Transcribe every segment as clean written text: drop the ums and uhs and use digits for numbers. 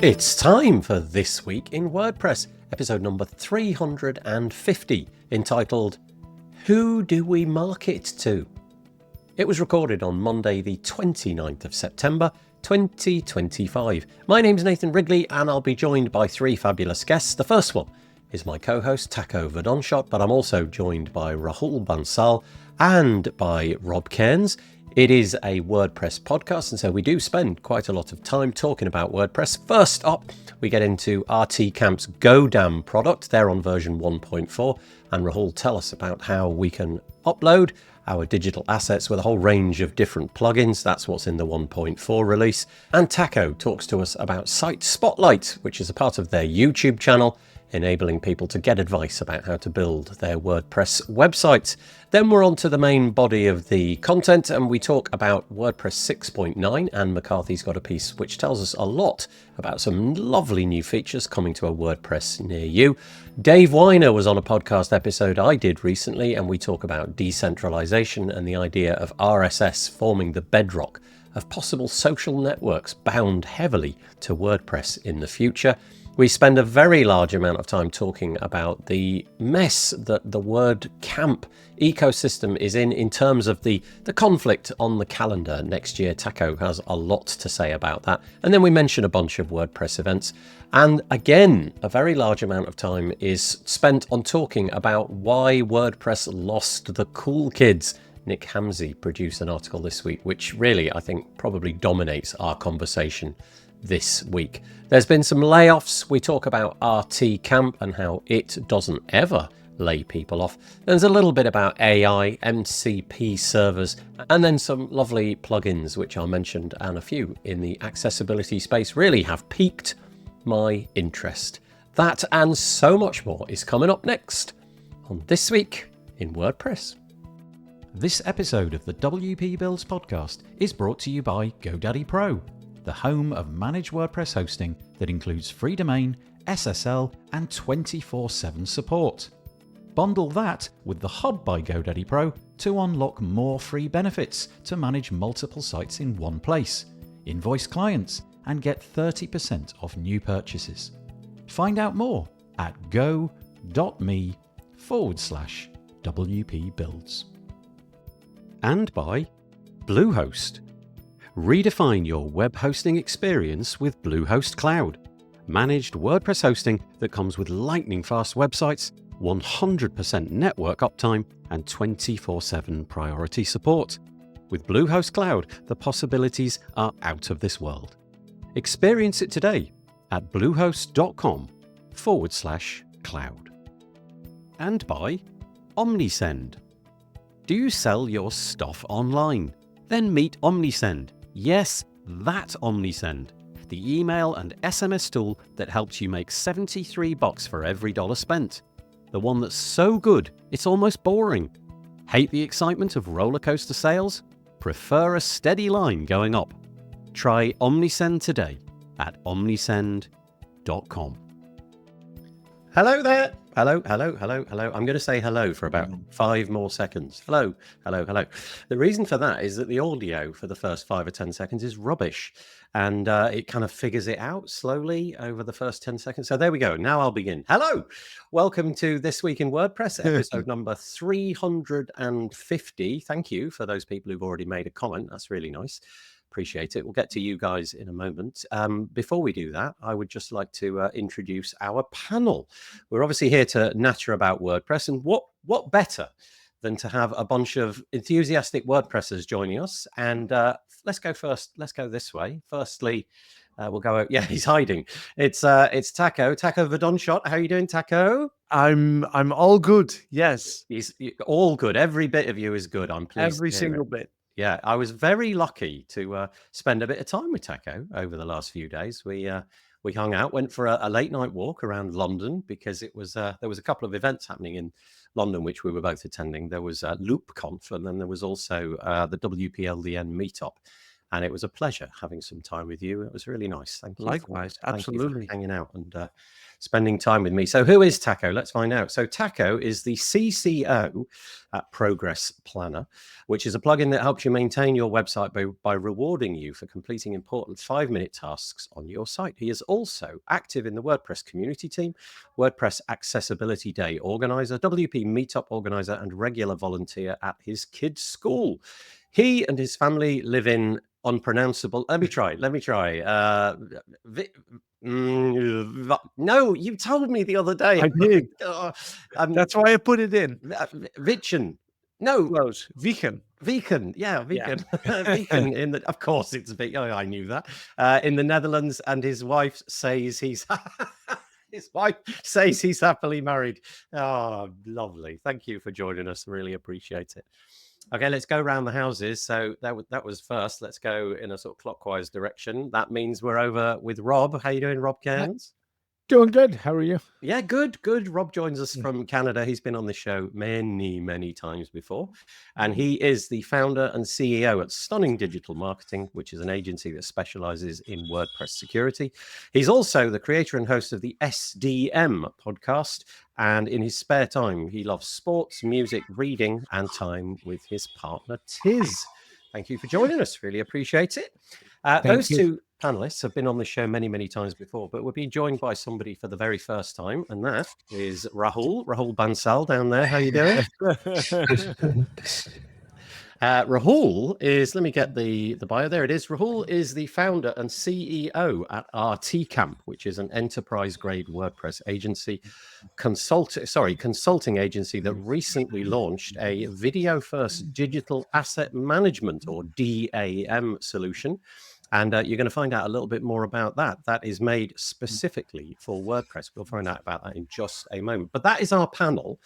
It's time for This Week in WordPress, episode number 350, entitled, Who Do We Market To? It was recorded on Monday the 29th of September 2025. My name's Nathan Wrigley and I'll be joined by three fabulous guests. The first one is my co-host Taco Verdonschot, but I'm also joined by Rahul Bansal and by Rob Cairns. It is a WordPress podcast, and so we do spend quite a lot of time talking about WordPress. First up, we get into RT Camp's Godam product. They're on version 1.4, and Rahul tell us about how we can upload our digital assets with a whole range of different plugins. That's what's in the 1.4 release. And Taco talks to us about Site Spotlight, which is a part of their YouTube channel, enabling people to get advice about how to build their WordPress websites. Then we're on to the main body of the content and we talk about WordPress 6.9, and McCarthy's got a piece which tells us a lot about some lovely new features coming to a WordPress near you. Dave Weiner was on a podcast episode I did recently, and we talk about decentralization and the idea of RSS forming the bedrock of possible social networks bound heavily to WordPress in the future. We spend a very large amount of time talking about the mess that the WordCamp ecosystem is in terms of the conflict on the calendar next year. Taco has a lot to say about that. And then we mention a bunch of WordPress events. And again, a very large amount of time is spent on talking about why WordPress lost the cool kids. Nick Hamsey produced an article this week, which really, I think, probably dominates our conversation this week. There's been some layoffs. We talk about RT Camp and how it doesn't ever lay people off. There's a little bit about AI, MCP servers, and then some lovely plugins which are mentioned, and a few in the accessibility space really have piqued my interest. That and so much more is coming up next on This Week in WordPress. This episode of the WP Builds podcast is brought to you by GoDaddy Pro, the home of managed WordPress hosting that includes free domain, SSL, and 24/7 support. Bundle that with the Hub by GoDaddy Pro to unlock more free benefits to manage multiple sites in one place, invoice clients, and get 30% off new purchases. Find out more at go.me/WP Builds. And by Bluehost. Redefine your web hosting experience with Bluehost Cloud. Managed WordPress hosting that comes with lightning-fast websites, 100% network uptime, and 24/7 priority support. With Bluehost Cloud, the possibilities are out of this world. Experience it today at bluehost.com/cloud. And by Omnisend. Do you sell your stuff online? Then meet Omnisend. Yes, that Omnisend, the email and SMS tool that helps you make $73 for every dollar spent. The one that's so good, it's almost boring. Hate the excitement of roller coaster sales? Prefer a steady line going up? Try Omnisend today at omnisend.com. Hello there. Hello. I'm going to say hello for about 5 more seconds. Hello. The reason for that is that the audio for the first 5 or 10 seconds is rubbish, and it kind of figures it out slowly over the first 10 seconds. So there we go. Now I'll begin. Hello. Welcome to This Week in WordPress, episode number 350. Thank you for those people who've already made a comment. That's really nice. Appreciate it. We'll get to you guys in a moment. Before we do that, I would just like to introduce our panel. We're obviously here to natter about WordPress, and what better than to have a bunch of enthusiastic WordPressers joining us. And let's go first. Let's go this way. Firstly, we'll go. Yeah, he's hiding. It's Taco Verdonschot. How are you doing, Taco? I'm all good. Yes, He's all good. Every bit of you is good. I'm pleased. every single bit. Yeah, I was very lucky to spend a bit of time with Taco over the last few days. We hung out, went for a late night walk around London because it was there was a couple of events happening in London which we were both attending. There was LoopConf, and then there was also the WPLDN meetup. And it was a pleasure having some time with you. It was really nice. Thank you. Likewise, Thank you for absolutely. hanging out and spending time with me. So who is Taco? Let's find out. So Taco is the CCO at Progress Planner, which is a plugin that helps you maintain your website by rewarding you for completing important 5-minute tasks on your site. He is also active in the WordPress community team, WordPress Accessibility Day organizer, WP Meetup organizer, and regular volunteer at his kids' school. He and his family live in unpronounceable. Let me try. No, you told me the other day. I did. That's why I put it in. Vichen. No. Close. Vichen. Yeah, Vichen. Vichen in the. Of course, it's a bit. Oh, I knew that. In the Netherlands, and his wife says he's. His wife says he's happily married. Oh, lovely. Thank you for joining us. Really appreciate it. Okay, let's go around the houses. So that was first. Let's go in a sort of clockwise direction. That means we're over with Rob. How you doing, Rob Cairns? Doing good. How are you? Yeah, good. Rob joins us from Canada. He's been on the show many times before. And he is the founder and CEO at Stunning Digital Marketing, which is an agency that specializes in WordPress security. He's also the creator and host of the SDM podcast. And in his spare time, he loves sports, music, reading, and time with his partner, Tiz. Thank you for joining us. Really appreciate it. Those two panelists have been on the show many times before, but we're being joined by somebody for the very first time, and that is Rahul Bansal down there. How you doing? Rahul is, let me get the bio. There it is. Rahul is the founder and CEO at RT Camp, which is an enterprise-grade WordPress agency, consulting agency that recently launched a video-first digital asset management, or DAM, solution. And you're going to find out a little bit more about that. That is made specifically for WordPress. We'll find out about that in just a moment. But that is our panel.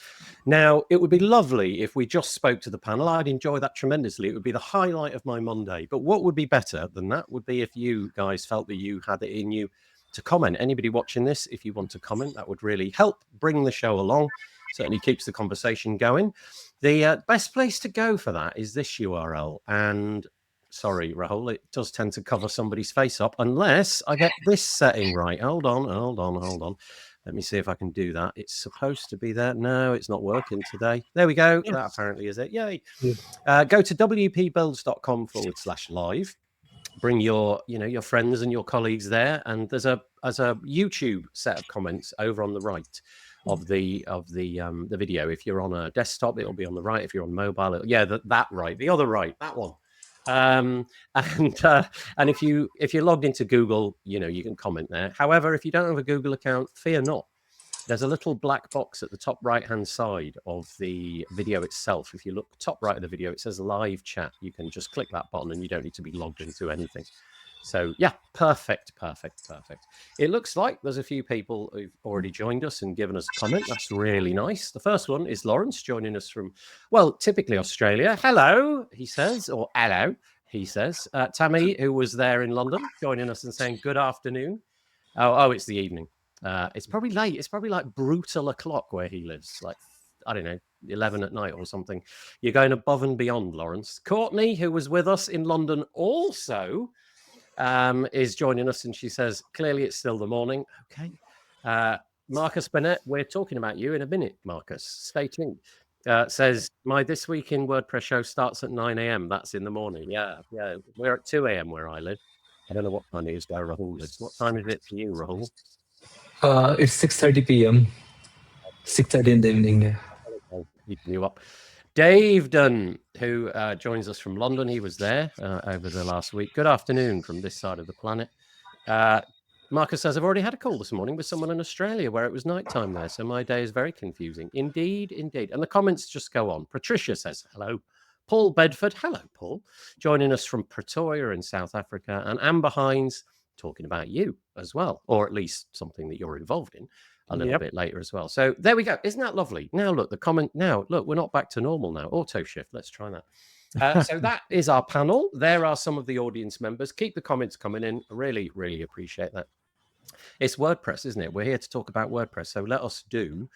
Now, it would be lovely if we just spoke to the panel. I'd enjoy that tremendously. It would be the highlight of my Monday. But what would be better than that would be if you guys felt that you had it in you to comment. Anybody watching this, if you want to comment, that would really help bring the show along. Certainly keeps the conversation going. The best place to go for that is this URL. And sorry, Rahul, it does tend to cover somebody's face up unless I get this setting right. Hold on. Let me see if I can do that. It's supposed to be there. No, it's not working today. There we go. Yes. That apparently is it. Yay. Yeah. Go to wpbuilds.com/live. Bring your friends and your colleagues there. And there's a YouTube set of comments over on the right of the video. If you're on a desktop, it'll be on the right. If you're on mobile, that right. The other right, that one. And if you're logged into Google, you can comment there. However, if you don't have a Google account, fear not. There's a little black box at the top right-hand side of the video itself. If you look top right of the video, it says live chat. You can just click that button and you don't need to be logged into anything. So yeah, perfect. It looks like there's a few people who've already joined us and given us a comment. That's really nice. The first one is Lawrence joining us from, typically Australia. Hello, he says, or hello, he says. Tammy, who was there in London, joining us and saying good afternoon. Oh, it's the evening. It's probably late. It's probably like brutal o'clock where he lives, like, I don't know, 11 at night or something. You're going above and beyond, Lawrence. Courtney, who was with us in London also, is joining us, and she says, clearly it's still the morning. Okay. Marcus Bennett, we're talking about you in a minute, Marcus. Stay tuned. Says, my This Week in WordPress show starts at 9 a.m. That's in the morning. Yeah. We're at 2 a.m. where I live. I don't know what time it is where Rahul lives. What time is it for you, Rahul? It's 6:30 p.m. 6:30 in the evening. Yeah. Keeping you up. Dave Dunn, who joins us from London. He was there over the last week. Good afternoon from this side of the planet. Marcus says, I've already had a call this morning with someone in Australia where it was nighttime there, so my day is very confusing. Indeed. And the comments just go on. Patricia says, hello. Paul Bedford, hello, Paul, joining us from Pretoria in South Africa. And Amber Hines, talking about you as well, or at least something that you're involved in a little bit later as well. So there we go. Isn't that lovely? Now look, we're not back to normal now. Auto shift. Let's try that. So that is our panel. There are some of the audience members. Keep the comments coming in. Really, really appreciate that. It's WordPress, isn't it? We're here to talk about WordPress. So let us do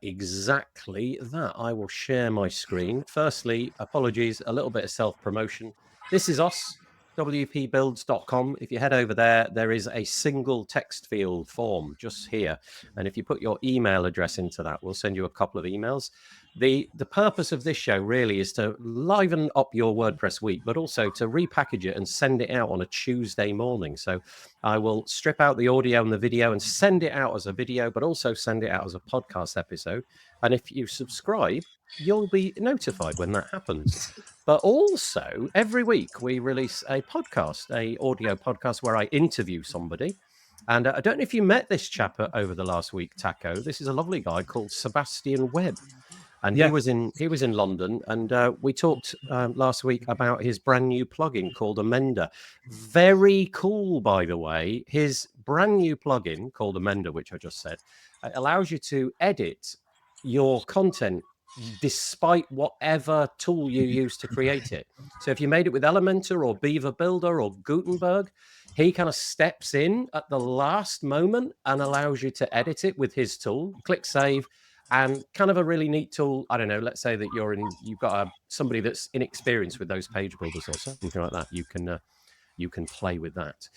exactly that. I will share my screen. Firstly, apologies, a little bit of self-promotion. This is us. wpbuilds.com. If you head over there, there is a single text field form just here. And if you put your email address into that, we'll send you a couple of emails. The purpose of this show really is to liven up your WordPress week, but also to repackage it and send it out on a Tuesday morning. So I will strip out the audio and the video and send it out as a video, but also send it out as a podcast episode. And if you subscribe, you'll be notified when that happens. But also, every week we release a podcast, a audio podcast where I interview somebody. And I don't know if you met this chap over the last week, Taco. This is a lovely guy called Sebastian Webb. And he was in London, and we talked last week about his brand new plugin called Amender. Very cool, by the way. His brand new plugin called Amender, which I just said, allows you to edit your content despite whatever tool you use to create it. So if you made it with Elementor or Beaver Builder or Gutenberg, he kind of steps in at the last moment and allows you to edit it with his tool. Click save. And kind of a really neat tool. I don't know. Let's say that you've got somebody that's inexperienced with those page builders or something like that. You can play with that.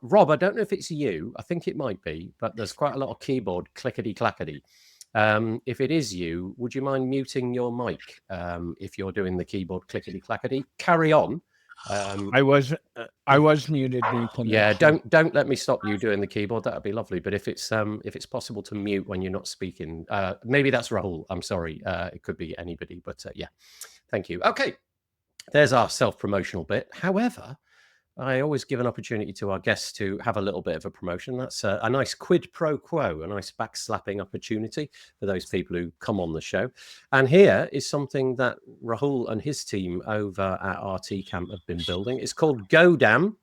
Rob, I don't know if it's you. I think it might be, but there's quite a lot of keyboard clickety clackety. If it is you, would you mind muting your mic if you're doing the keyboard clickety clackety? Carry on. I was muted. Yeah, don't let me stop you doing the keyboard. That'd be lovely. But if it's possible to mute when you're not speaking, maybe that's Rahul. I'm sorry. It could be anybody, but yeah, thank you. Okay, there's our self-promotional bit. However, I always give an opportunity to our guests to have a little bit of a promotion. That's a nice quid pro quo, a nice backslapping opportunity for those people who come on the show. And here is something that Rahul and his team over at RT Camp have been building. It's called Godam.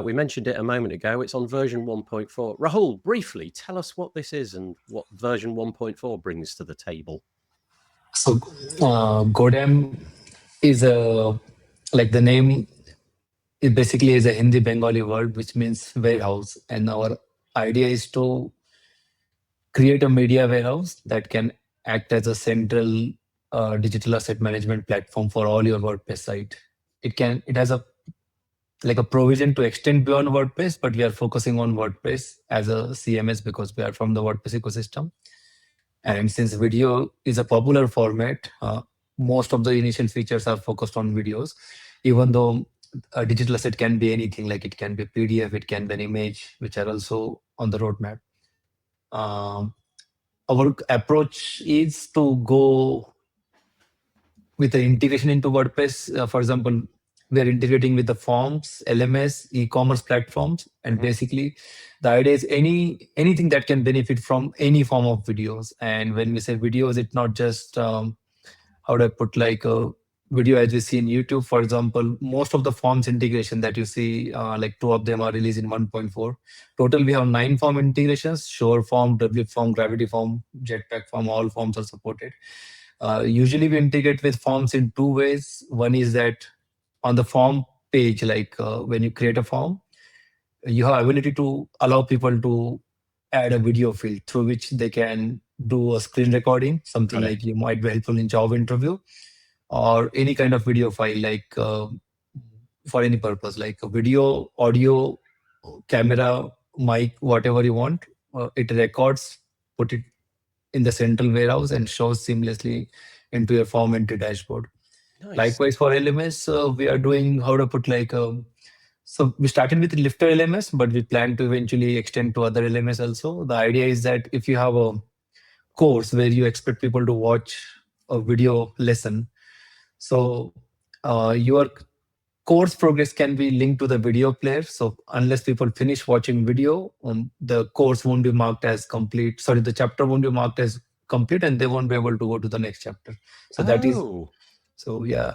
We mentioned it a moment ago. It's on version 1.4. Rahul, briefly, tell us what this is and what version 1.4 brings to the table. So Godam is like the name. It basically is a Hindi Bengali word which means warehouse, and our idea is to create a media warehouse that can act as a central digital asset management platform for all your WordPress site. It has a provision to extend beyond WordPress, but we are focusing on WordPress as a CMS because we are from the WordPress ecosystem. And since video is a popular format, most of the initial features are focused on videos, even though a digital asset can be anything, like it can be a PDF, it can be an image, which are also on the roadmap. Our approach is to go with the integration into WordPress. For example, we are integrating with the forms, LMS, e-commerce platforms, and basically the idea is anything that can benefit from any form of videos. And when we say videos, it's not just how do I put, like a video as we see in YouTube, for example. Most of the forms integration that you see, like 2 of them are released in 1.4. Total, we have 9 form integrations: Shore form, W form, Gravity form, Jetpack form. All forms are supported. Usually we integrate with forms in 2 ways. One is that on the form page, like when you create a form, you have ability to allow people to add a video field through which they can do a screen recording, something like you might be helpful in job interview, or any kind of video file, like for any purpose, like a video, audio, camera, mic, whatever you want. It records, put it in the central warehouse, and shows seamlessly into your form entry dashboard. Nice. Likewise, for LMS, we are doing how to put so we started with Lifter LMS, but we plan to eventually extend to other LMS also. The idea is that if you have a course where you expect people to watch a video lesson, so your course progress can be linked to the video player. So unless people finish watching video, the course won't be marked as complete. Sorry, the chapter won't be marked as complete, and they won't be able to go to the next chapter. So that is, so yeah.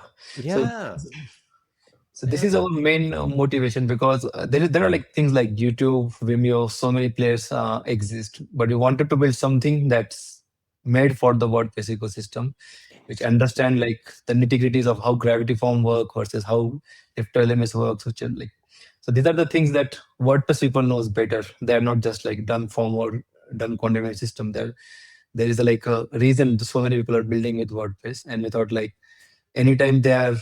So this is our main motivation, because there are like things like YouTube, Vimeo, so many players exist, but we wanted to build something that's made for the WordPress ecosystem, which understand like the nitty-gritties of how Gravity Form work versus how Lifter LMS works, which are like, so these are the things that WordPress people knows better. They're not just like done form or done content system. There is a reason so many people are building with WordPress, and we thought like anytime they are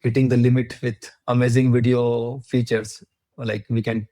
hitting the limit with amazing video features. Like we can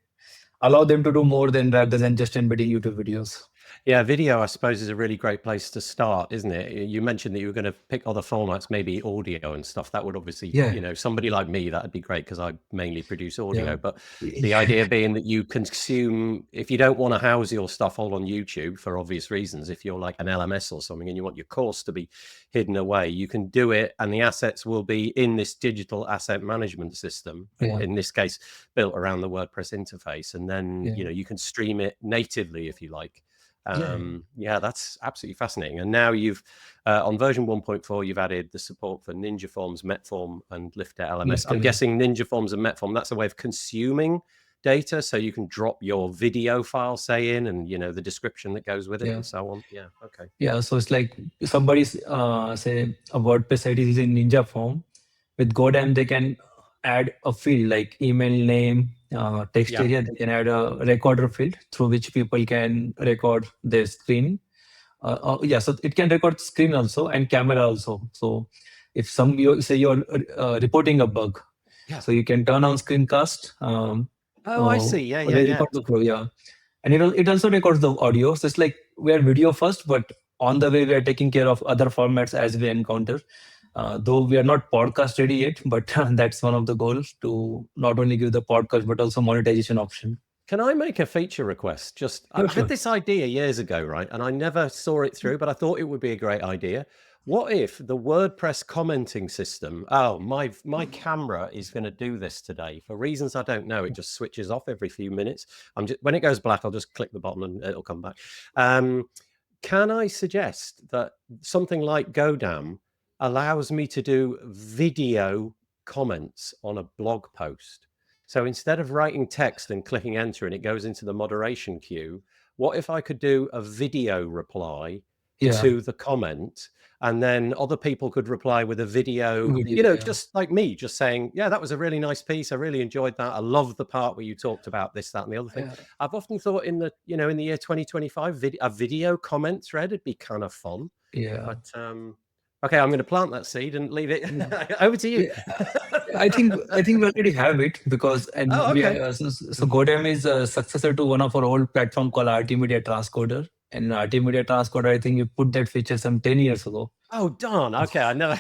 allow them to do more than rather than just embedding YouTube videos. Yeah, video, I suppose, is a really great place to start, isn't it? You mentioned that you were going to pick other formats, maybe audio and stuff. That would obviously, somebody like me, that'd be great because I mainly produce audio. Yeah. But the idea being that you consume, if you don't want to house your stuff all on YouTube for obvious reasons, if you're like an LMS or something and you want your course to be hidden away, you can do it, and the assets will be in this digital asset management system, in this case, built around the WordPress interface. And then, you can stream it natively if you like. That's absolutely fascinating. And now you've on version 1.4 you've added the support for Ninja Forms, Metform, and Lifter LMS. I'm guessing Ninja Forms and Metform, that's a way of consuming data, so you can drop your video file, say, in, and the description that goes with it and so on. So it's like somebody's say a WordPress site is in Ninja form. With Godam they can add a field like email name, text area. They can add a recorder field through which people can record their screen. So it can record screen also and camera also. So if you're reporting a bug, so you can turn on screencast. I see. Record the flow, and it also records the audio. So it's like we are video first, but on the way we are taking care of other formats as we encounter. Though we are not podcast ready yet, but that's one of the goals, to not only give the podcast but also monetization option. Can I make a feature request? I had this idea years ago, right? And I never saw it through, but I thought it would be a great idea. What if the WordPress commenting system, my camera is going to do this today for reasons I don't know. It just switches off every few minutes. When it goes black, I'll just click the button and it'll come back. Can I suggest that something like Godam allows me to do video comments on a blog post? So instead of writing text and clicking enter and it goes into the moderation queue, what if I could do a video reply to the comment, and then other people could reply with a video, just like me, just saying, that was a really nice piece. I really enjoyed that. I love the part where you talked about this, that, and the other thing. I've often thought in the year 2025, a video comment thread would be kind of fun. But okay, I'm going to plant that seed and leave it over to you. I think we already have it because so Godam is a successor to one of our old platform called RT Media Transcoder. And RT Media Transcoder, I think you put that feature some 10 years ago. Oh, darn. Okay, I never.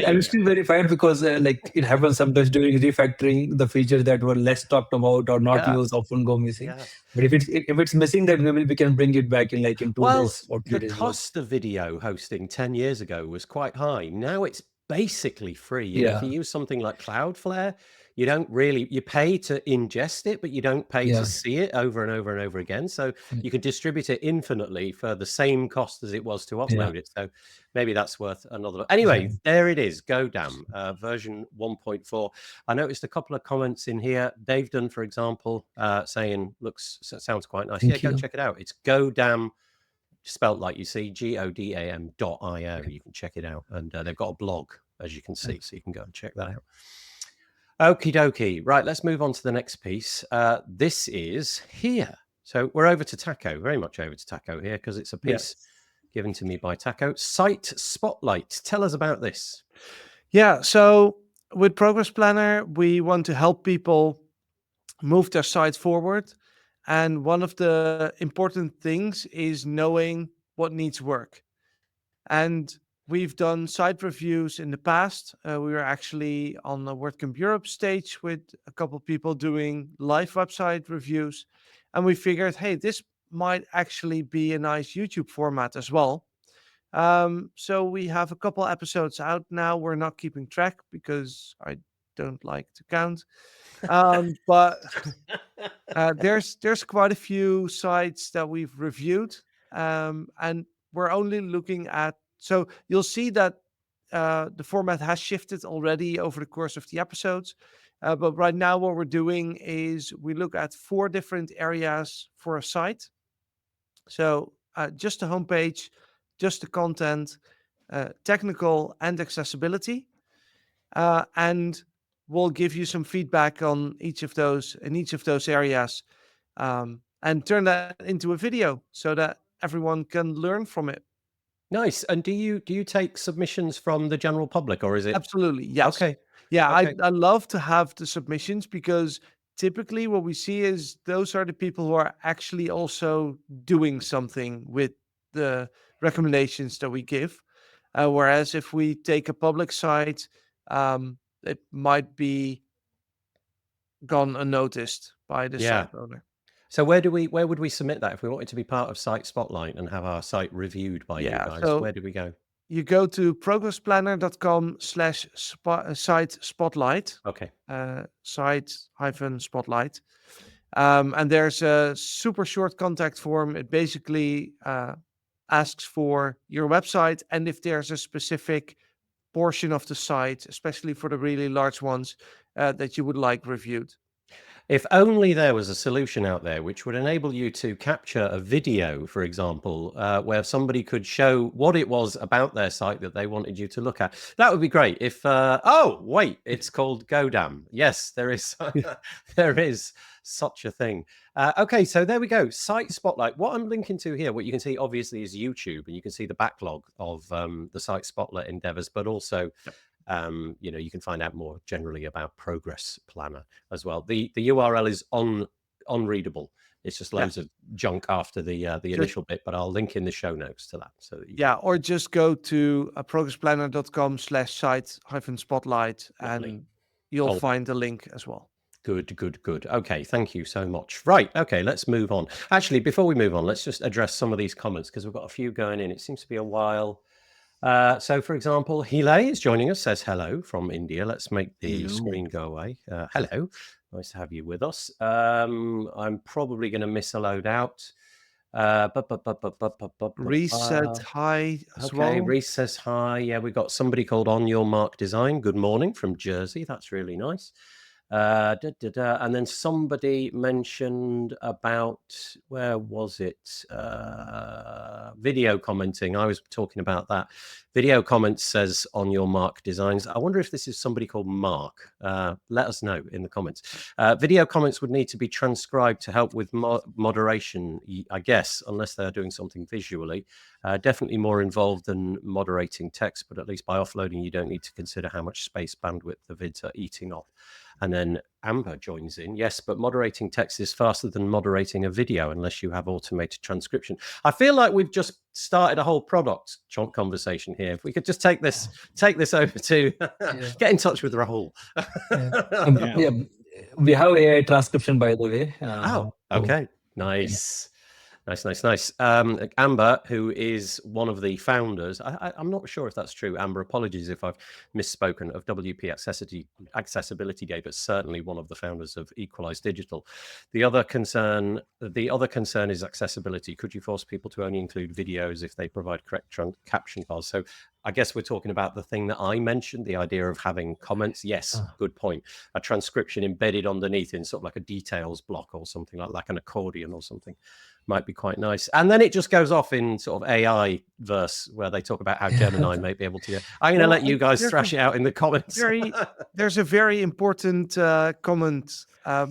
I'm still verified because it happens sometimes during refactoring, the features that were less talked about or not used often go missing. But if it's missing, then we can bring it back in 2 days or 3 days. The cost of video hosting 10 years ago was quite high. Now it's basically free. If you use something like Cloudflare, you pay to ingest it, but you don't pay to see it over and over and over again. So you can distribute it infinitely for the same cost as it was to upload it. So maybe that's worth another look. Anyway, there it is, Godam, version 1.4. I noticed a couple of comments in here. They've done, for example, saying, sounds quite nice. Go check it out. It's Godam, spelt like you see, Godam.io. You can check it out. And they've got a blog, as you can see, so you can go and check that out. Okie dokie. Right, let's move on to the next piece. This is here. So we're over to Taco, very much over to Taco here, because it's a piece given to me by Taco. Site Spotlight. Tell us about this. Yeah, so with Progress Planner, we want to help people move their site forward. And one of the important things is knowing what needs work. And we've done site reviews in the past. We were actually on the WordCamp Europe stage with a couple of people doing live website reviews. And we figured, hey, this might actually be a nice YouTube format as well. So we have a couple episodes out now. We're not keeping track because I don't like to count. But there's quite a few sites that we've reviewed. And we're only looking at, so you'll see that the format has shifted already over the course of the episodes. But right now what we're doing is we look at 4 different areas for a site. So just the homepage, just the content, technical and accessibility. And we'll give you some feedback on each of those areas, and turn that into a video so that everyone can learn from it. Nice. And do you take submissions from the general public, or is it? Absolutely, yes. Okay. Yeah, Okay. I love to have the submissions, because typically what we see is those are the people who are actually also doing something with the recommendations that we give. Whereas if we take a public site, it might be gone unnoticed by the Yeah. site owner. So where would we submit that if we wanted to be part of Site Spotlight and have our site reviewed by you Yeah, guys? so Where do we go? you go to progressplanner.com/site spotlight, Okay. site-spotlight. And there's a super short contact form. It basically asks for your website, and if there's a specific portion of the site, especially for the really large ones, that you would like reviewed. If only there was a solution out there which would enable you to capture a video, for example, where somebody could show what it was about their site that they wanted you to look at. That would be great. If oh wait, it's called Godam. Yes, there is there is such a thing. Okay, so there we go. Site Spotlight. What I'm linking to here, what you can see obviously is YouTube, and you can see the backlog of the Site Spotlight endeavors, but also you can find out more generally about Progress Planner as well. The URL is unreadable. It's just loads of junk after the initial bit, but I'll link in the show notes to that. So that or just go to progressplanner.com/site-spotlight, and you'll find the link as well. Good. Okay, thank you so much. Right, okay, let's move on. Actually, before we move on, let's just address some of these comments, because we've got a few going in. It seems to be a while. So, for example, Hile is joining us, says hello from India. Let's make the screen go away. Hello, nice to have you with us. I'm probably going to miss a load out. Reese said hi as well. Okay, Reese says hi. Yeah, we've got somebody called On Your Mark Design. Good morning from Jersey. That's really nice. And then somebody mentioned about, where was it? Video commenting. I was talking about that. Video comments says On Your Mark Designs. I wonder if this is somebody called Mark. Let us know in the comments. Video comments would need to be transcribed to help with moderation, I guess, unless they're doing something visually. Definitely more involved than moderating text, but at least by offloading, you don't need to consider how much space bandwidth the vids are eating off. And then Amber joins in. Yes, but moderating text is faster than moderating a video unless you have automated transcription. I feel like we've just started a whole product conversation here. If we could just take this over to get in touch with Rahul. We have AI transcription, by the way. Okay. Nice. Nice. Amber, who is one of the founders, I'm not sure if that's true. Amber, apologies if I've misspoken, of WP Accessibility Day, but certainly one of the founders of Equalize Digital. The other concern is accessibility. Could you force people to only include videos if they provide correct caption files? So I guess we're talking about the thing that I mentioned, the idea of having comments. Yes, good point. A transcription embedded underneath in sort of like a details block or something like an accordion or something might be quite nice. And then it just goes off in sort of AI verse where they talk about how Gemini may be able to. I'm going to let you guys thrash it out in the comments. There's a very important comment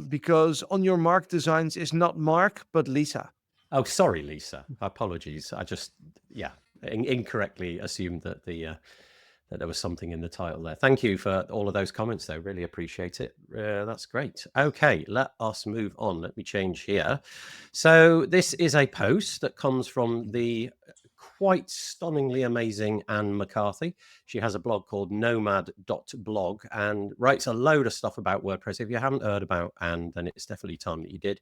because On Your Mark Designs is not Mark, but Lisa. Oh, sorry, Lisa. Apologies. I just, incorrectly assumed that that there was something in the title there. Thank you for all of those comments, though. Really appreciate it. That's great. Okay, let us move on. Let me change here. So this is a post that comes from the quite stunningly amazing Anne McCarthy. She has a blog called nomad.blog and writes a load of stuff about WordPress. If you haven't heard about Anne, then it's definitely time that you did.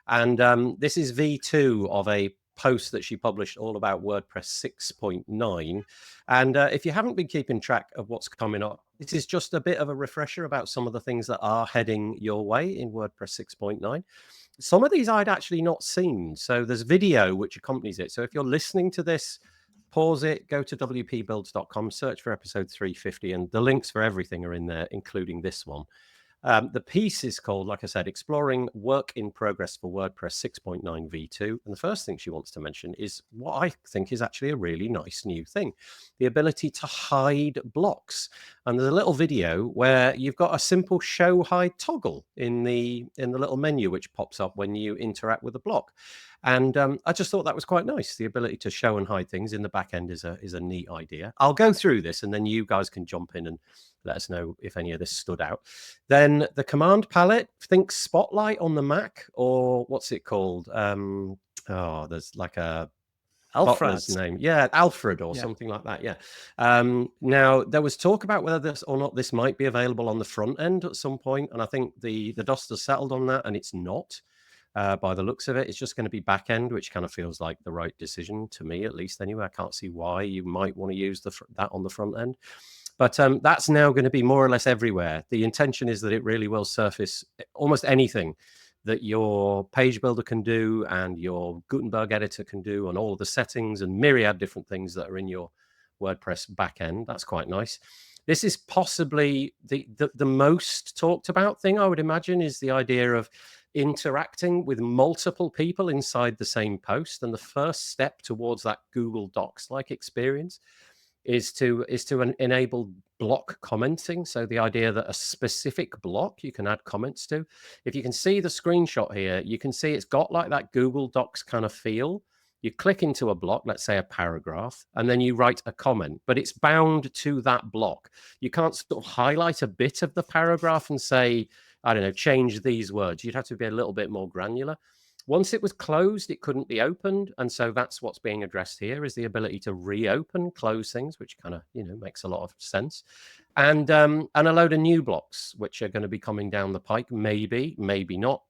And this is V2 of a post that she published all about WordPress 6.9. And if you haven't been keeping track of what's coming up, this is just a bit of a refresher about some of the things that are heading your way in WordPress 6.9. Some of these I'd actually not seen. So there's video which accompanies it. So if you're listening to this, pause it, go to wpbuilds.com, search for episode 350, and the links for everything are in there, including this one. The piece is called, like I said, Exploring Work in Progress for WordPress 6.9 V2. And the first thing she wants to mention is what I think is actually a really nice new thing, the ability to hide blocks. And there's a little video where you've got a simple show hide toggle in the little menu which pops up when you interact with a block. And I just thought that was quite nice. The ability to show and hide things in the back end is a neat idea. I'll go through this and then you guys can jump in and let us know if any of this stood out. Then the command palette, think Spotlight on the Mac, or what's it called? There's like a Alfred. name. Yeah, Alfred or something like that. Yeah. Now, there was talk about whether this or not this might be available on the front end at some point. And I think the dust has settled on that, and it's not. By the looks of it, it's just going to be back end, which kind of feels like the right decision to me, at least anyway. I can't see why you might want to use that on the front end. But that's now going to be more or less everywhere. The intention is that it really will surface almost anything that your page builder can do and your Gutenberg editor can do, and all of the settings and myriad different things that are in your WordPress backend. That's quite nice. This is possibly the most talked about thing, I would imagine, is the idea of interacting with multiple people inside the same post. And the first step towards that Google Docs-like experience is to enable block commenting. So the idea that a specific block you can add comments to. If you can see the screenshot here, you can see it's got like that Google Docs kind of feel. You click into a block, let's say a paragraph, and then you write a comment, but it's bound to that block. You can't sort of highlight a bit of the paragraph and say, I don't know, change these words. You'd have to be a little bit more granular. Once it was closed, it couldn't be opened. And so that's what's being addressed here, is the ability to reopen, close things, which kind of, makes a lot of sense. And a load of new blocks, which are going to be coming down the pike, maybe not.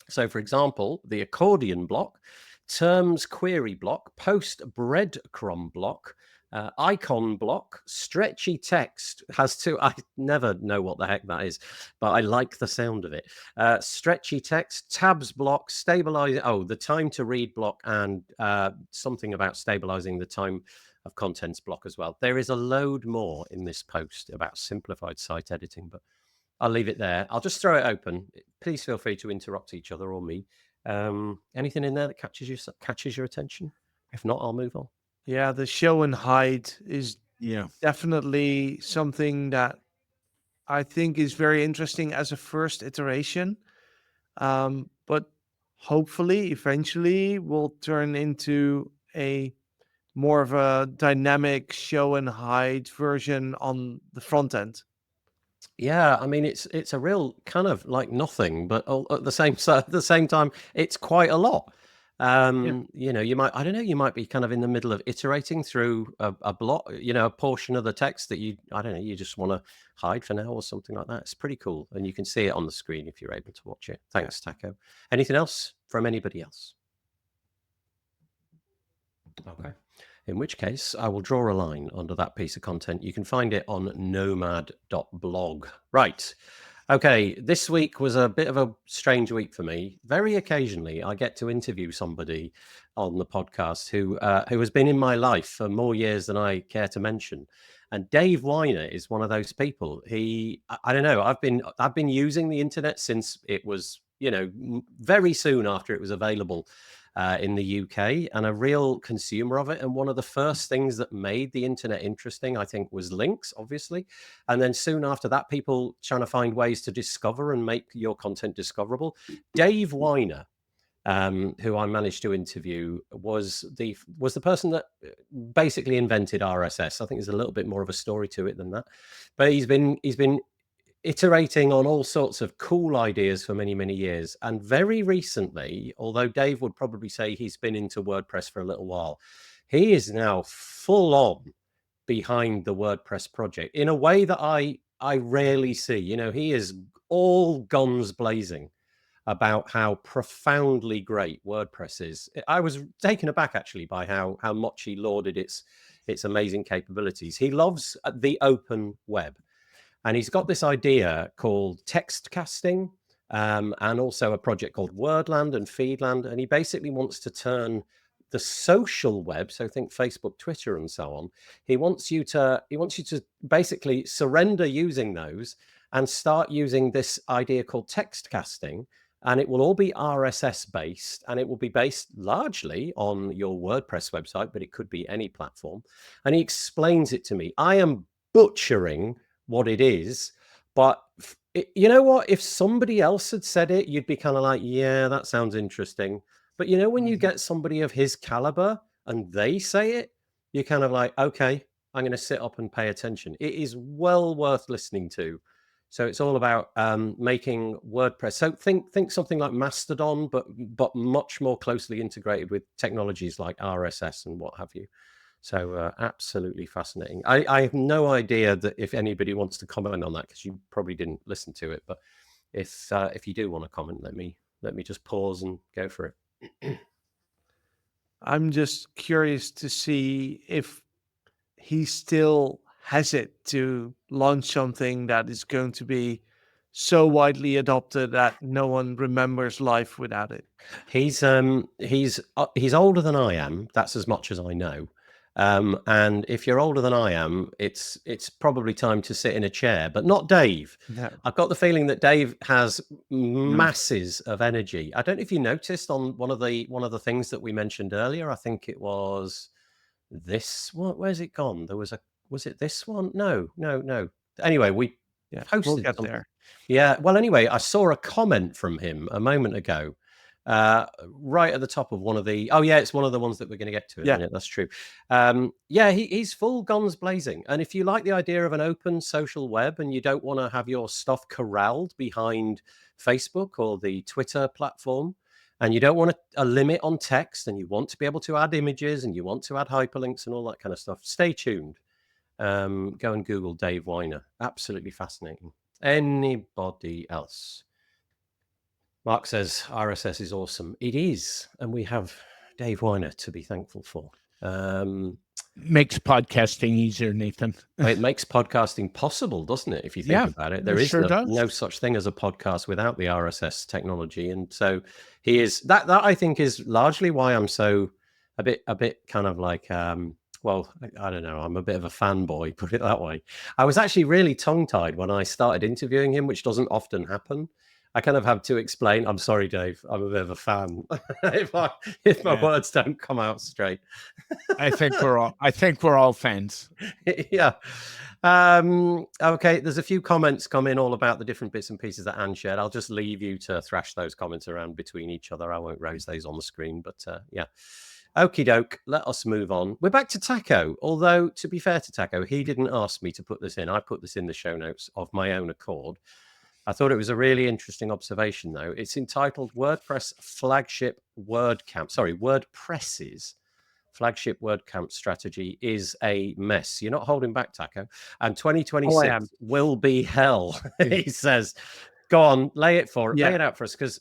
So, for example, the accordion block, terms query block, post breadcrumb block, icon block, stretchy text has two. I never know what the heck that is, but I like the sound of it. Stretchy text, tabs block, stabilize. Oh, the time to read block, and something about stabilizing the time of contents block as well. There is a load more in this post about simplified site editing, but I'll leave it there. I'll just throw it open. Please feel free to interrupt each other or me. Anything in there that catches your attention? If not, I'll move on. Yeah, the show and hide is definitely something that I think is very interesting as a first iteration. But hopefully, eventually, will turn into a more of a dynamic show and hide version on the front end. Yeah, I mean, it's a real kind of like nothing, but at the same time, it's quite a lot. You might be kind of in the middle of iterating through a block, a portion of the text that you just want to hide for now or something like that. It's pretty cool, and you can see it on the screen if you're able to watch it. Thanks, Taco. Anything else from anybody else? Okay. In which case, I will draw a line under that piece of content. You can find it on nomad.blog. Right. Okay, this week was a bit of a strange week for me. Very occasionally, I get to interview somebody on the podcast who has been in my life for more years than I care to mention. And Dave Weiner is one of those people. I don't know, I've been using the internet since it was, very soon after it was available in the UK, and a real consumer of it. And one of the first things that made the internet interesting, I think, was links, obviously. And then soon after that, people trying to find ways to discover and make your content discoverable. Dave Weiner, who I managed to interview, was the person that basically invented RSS. I think there's a little bit more of a story to it than that, but he's been iterating on all sorts of cool ideas for many, many years. And very recently, although Dave would probably say he's been into WordPress for a little while, he is now full on behind the WordPress project in a way that I rarely see. He is all guns blazing about how profoundly great WordPress is. I was taken aback actually by how much he lauded its amazing capabilities. He loves the open web. And he's got this idea called text casting, and also a project called Wordland and Feedland. And he basically wants to turn the social web, so think Facebook, Twitter, and so on. He wants you to basically surrender using those and start using this idea called text casting. And it will all be RSS based, and it will be based largely on your WordPress website, but it could be any platform. And he explains it to me. I am butchering what it is, but you know what, if somebody else had said it, you'd be kind of like, yeah, that sounds interesting. But you know, when you get somebody of his caliber and they say it, you're kind of like, okay, I'm going to sit up and pay attention. It is well worth listening to. So it's all about making WordPress. So think something like Mastodon, but much more closely integrated with technologies like RSS and what have you. So absolutely fascinating. I have no idea that if anybody wants to comment on that, because you probably didn't listen to it. But if you do want to comment, let me just pause and go for it. I'm just curious to see if he still has it to launch something that is going to be so widely adopted that no one remembers life without it. He's older than I am. That's as much as I know. And if you're older than I am, it's probably time to sit in a chair, but not Dave. No. I've got the feeling that Dave has masses of energy. I don't know if you noticed on one of the things that we mentioned earlier. I think it was this one. Where's it gone? Was it this one? No. Anyway, we posted we'll get something. there. Yeah. Well, anyway, I saw a comment from him a moment ago, right at the top of one of the. Oh, yeah, it's one of the ones that we're going to get to in a minute. That's true. He's full guns blazing. And if you like the idea of an open social web and you don't want to have your stuff corralled behind Facebook or the Twitter platform, and you don't want a limit on text, and you want to be able to add images, and you want to add hyperlinks and all that kind of stuff, stay tuned. Go and Google Dave Weiner. Absolutely fascinating. Anybody else? Mark says RSS is awesome. It is, and we have Dave Weiner to be thankful for. Makes podcasting easier, Nathan. It makes podcasting possible, doesn't it? If you think about it, there is no such thing as a podcast without the RSS technology, and so he is. That I think is largely why I'm so a bit kind of like. Well, I don't know. I'm a bit of a fanboy, put it that way. I was actually really tongue-tied when I started interviewing him, which doesn't often happen. I kind of have to explain. I'm sorry, Dave. I'm a bit of a fan. if my words don't come out straight, I think we're all fans. Yeah. Okay. There's a few comments come in all about the different bits and pieces that Anne shared. I'll just leave you to thrash those comments around between each other. I won't raise those on the screen, but yeah. Okie doke. Let us move on. We're back to Taco. Although, to be fair to Taco, he didn't ask me to put this in. I put this in the show notes of my own accord. I thought it was a really interesting observation, though. It's entitled WordPress's flagship WordPress's flagship WordCamp strategy is a mess. You're not holding back, Taco. And 2026 will be hell, he says. Go on, lay it out for us, because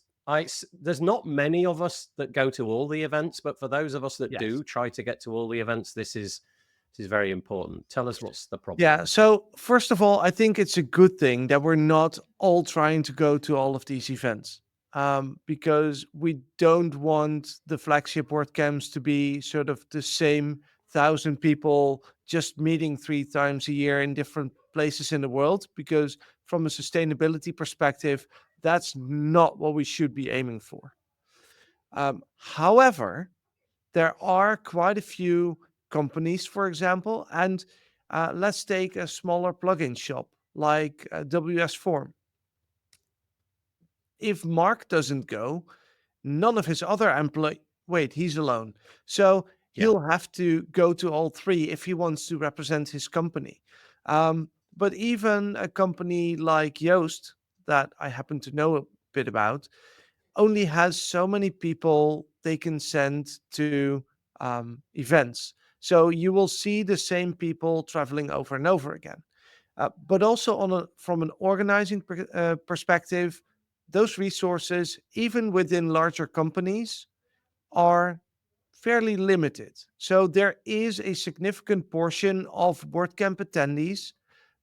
there's not many of us that go to all the events, but for those of us that do try to get to all the events, this is very important. Tell us what's the problem. Yeah, so first of all, I think it's a good thing that we're not all trying to go to all of these events, because we don't want the flagship WordCamps to be sort of the same 1,000 people just meeting 3 times a year in different places in the world, because from a sustainability perspective, that's not what we should be aiming for. However, there are quite a few companies, for example, and let's take a smaller plugin shop like WS Form. If Mark doesn't go, none of his other he's alone. So he'll have to go to all 3 if he wants to represent his company. But even a company like Yoast, that I happen to know a bit about, only has so many people they can send to events. So you will see the same people traveling over and over again. But also from an organizing perspective, those resources, even within larger companies, are fairly limited. So there is a significant portion of WordCamp attendees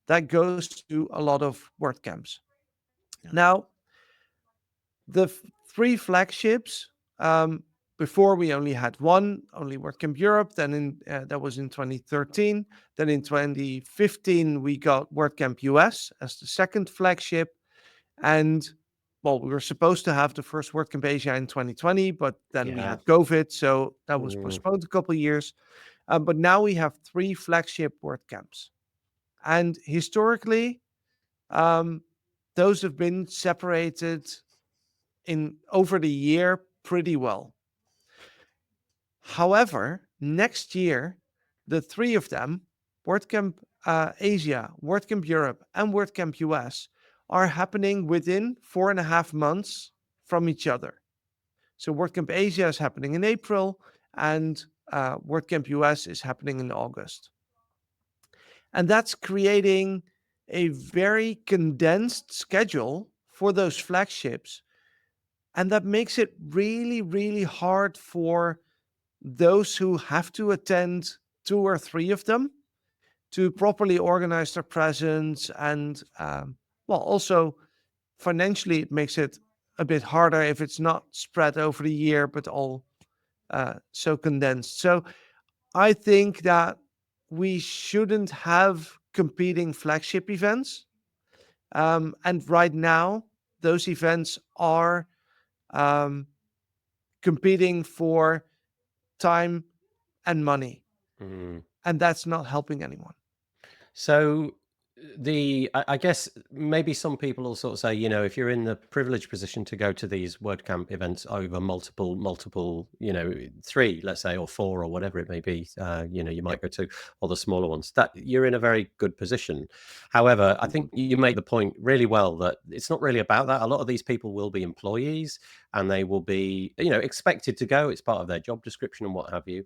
that goes to a lot of WordCamps. Yeah. Now, the 3 flagships, before we only had one, only WordCamp Europe, then that was in 2013. Then in 2015, we got WordCamp US as the second flagship. And well, we were supposed to have the first WordCamp Asia in 2020, but then we had COVID, so that was postponed a couple of years. But now we have 3 flagship WordCamps. And historically, those have been separated over the year pretty well. However, next year, the three of them, WordCamp Asia, WordCamp Europe, and WordCamp US, are happening within 4.5 months from each other. So WordCamp Asia is happening in April, and WordCamp US is happening in August. And that's creating a very condensed schedule for those flagships. And that makes it really, really hard for those who have to attend 2 or 3 of them to properly organize their presence. And also financially, it makes it a bit harder if it's not spread over the year, but all so condensed. So I think that we shouldn't have competing flagship events. And right now, those events are competing for time and money. And that's not helping anyone. So I guess maybe some people will sort of say, if you're in the privileged position to go to these WordCamp events over multiple, 3, let's say, or 4, or whatever it may be, you might go to, or the smaller ones, that you're in a very good position. However, I think you make the point really well that it's not really about that. A lot of these people will be employees, and they will be, expected to go. It's part of their job description and what have you.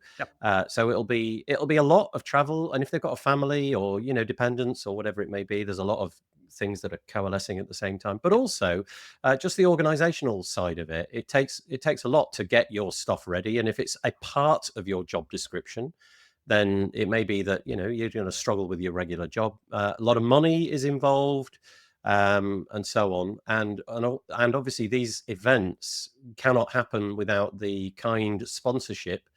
So it'll be a lot of travel, and if they've got a family or dependents or whatever it may be, there's a lot of things that are coalescing at the same time. But also, just the organizational side of it, it takes a lot to get your stuff ready, and if it's a part of your job description, then it may be that you're going to struggle with your regular job. A lot of money is involved. And so on, and obviously these events cannot happen without the kind sponsorship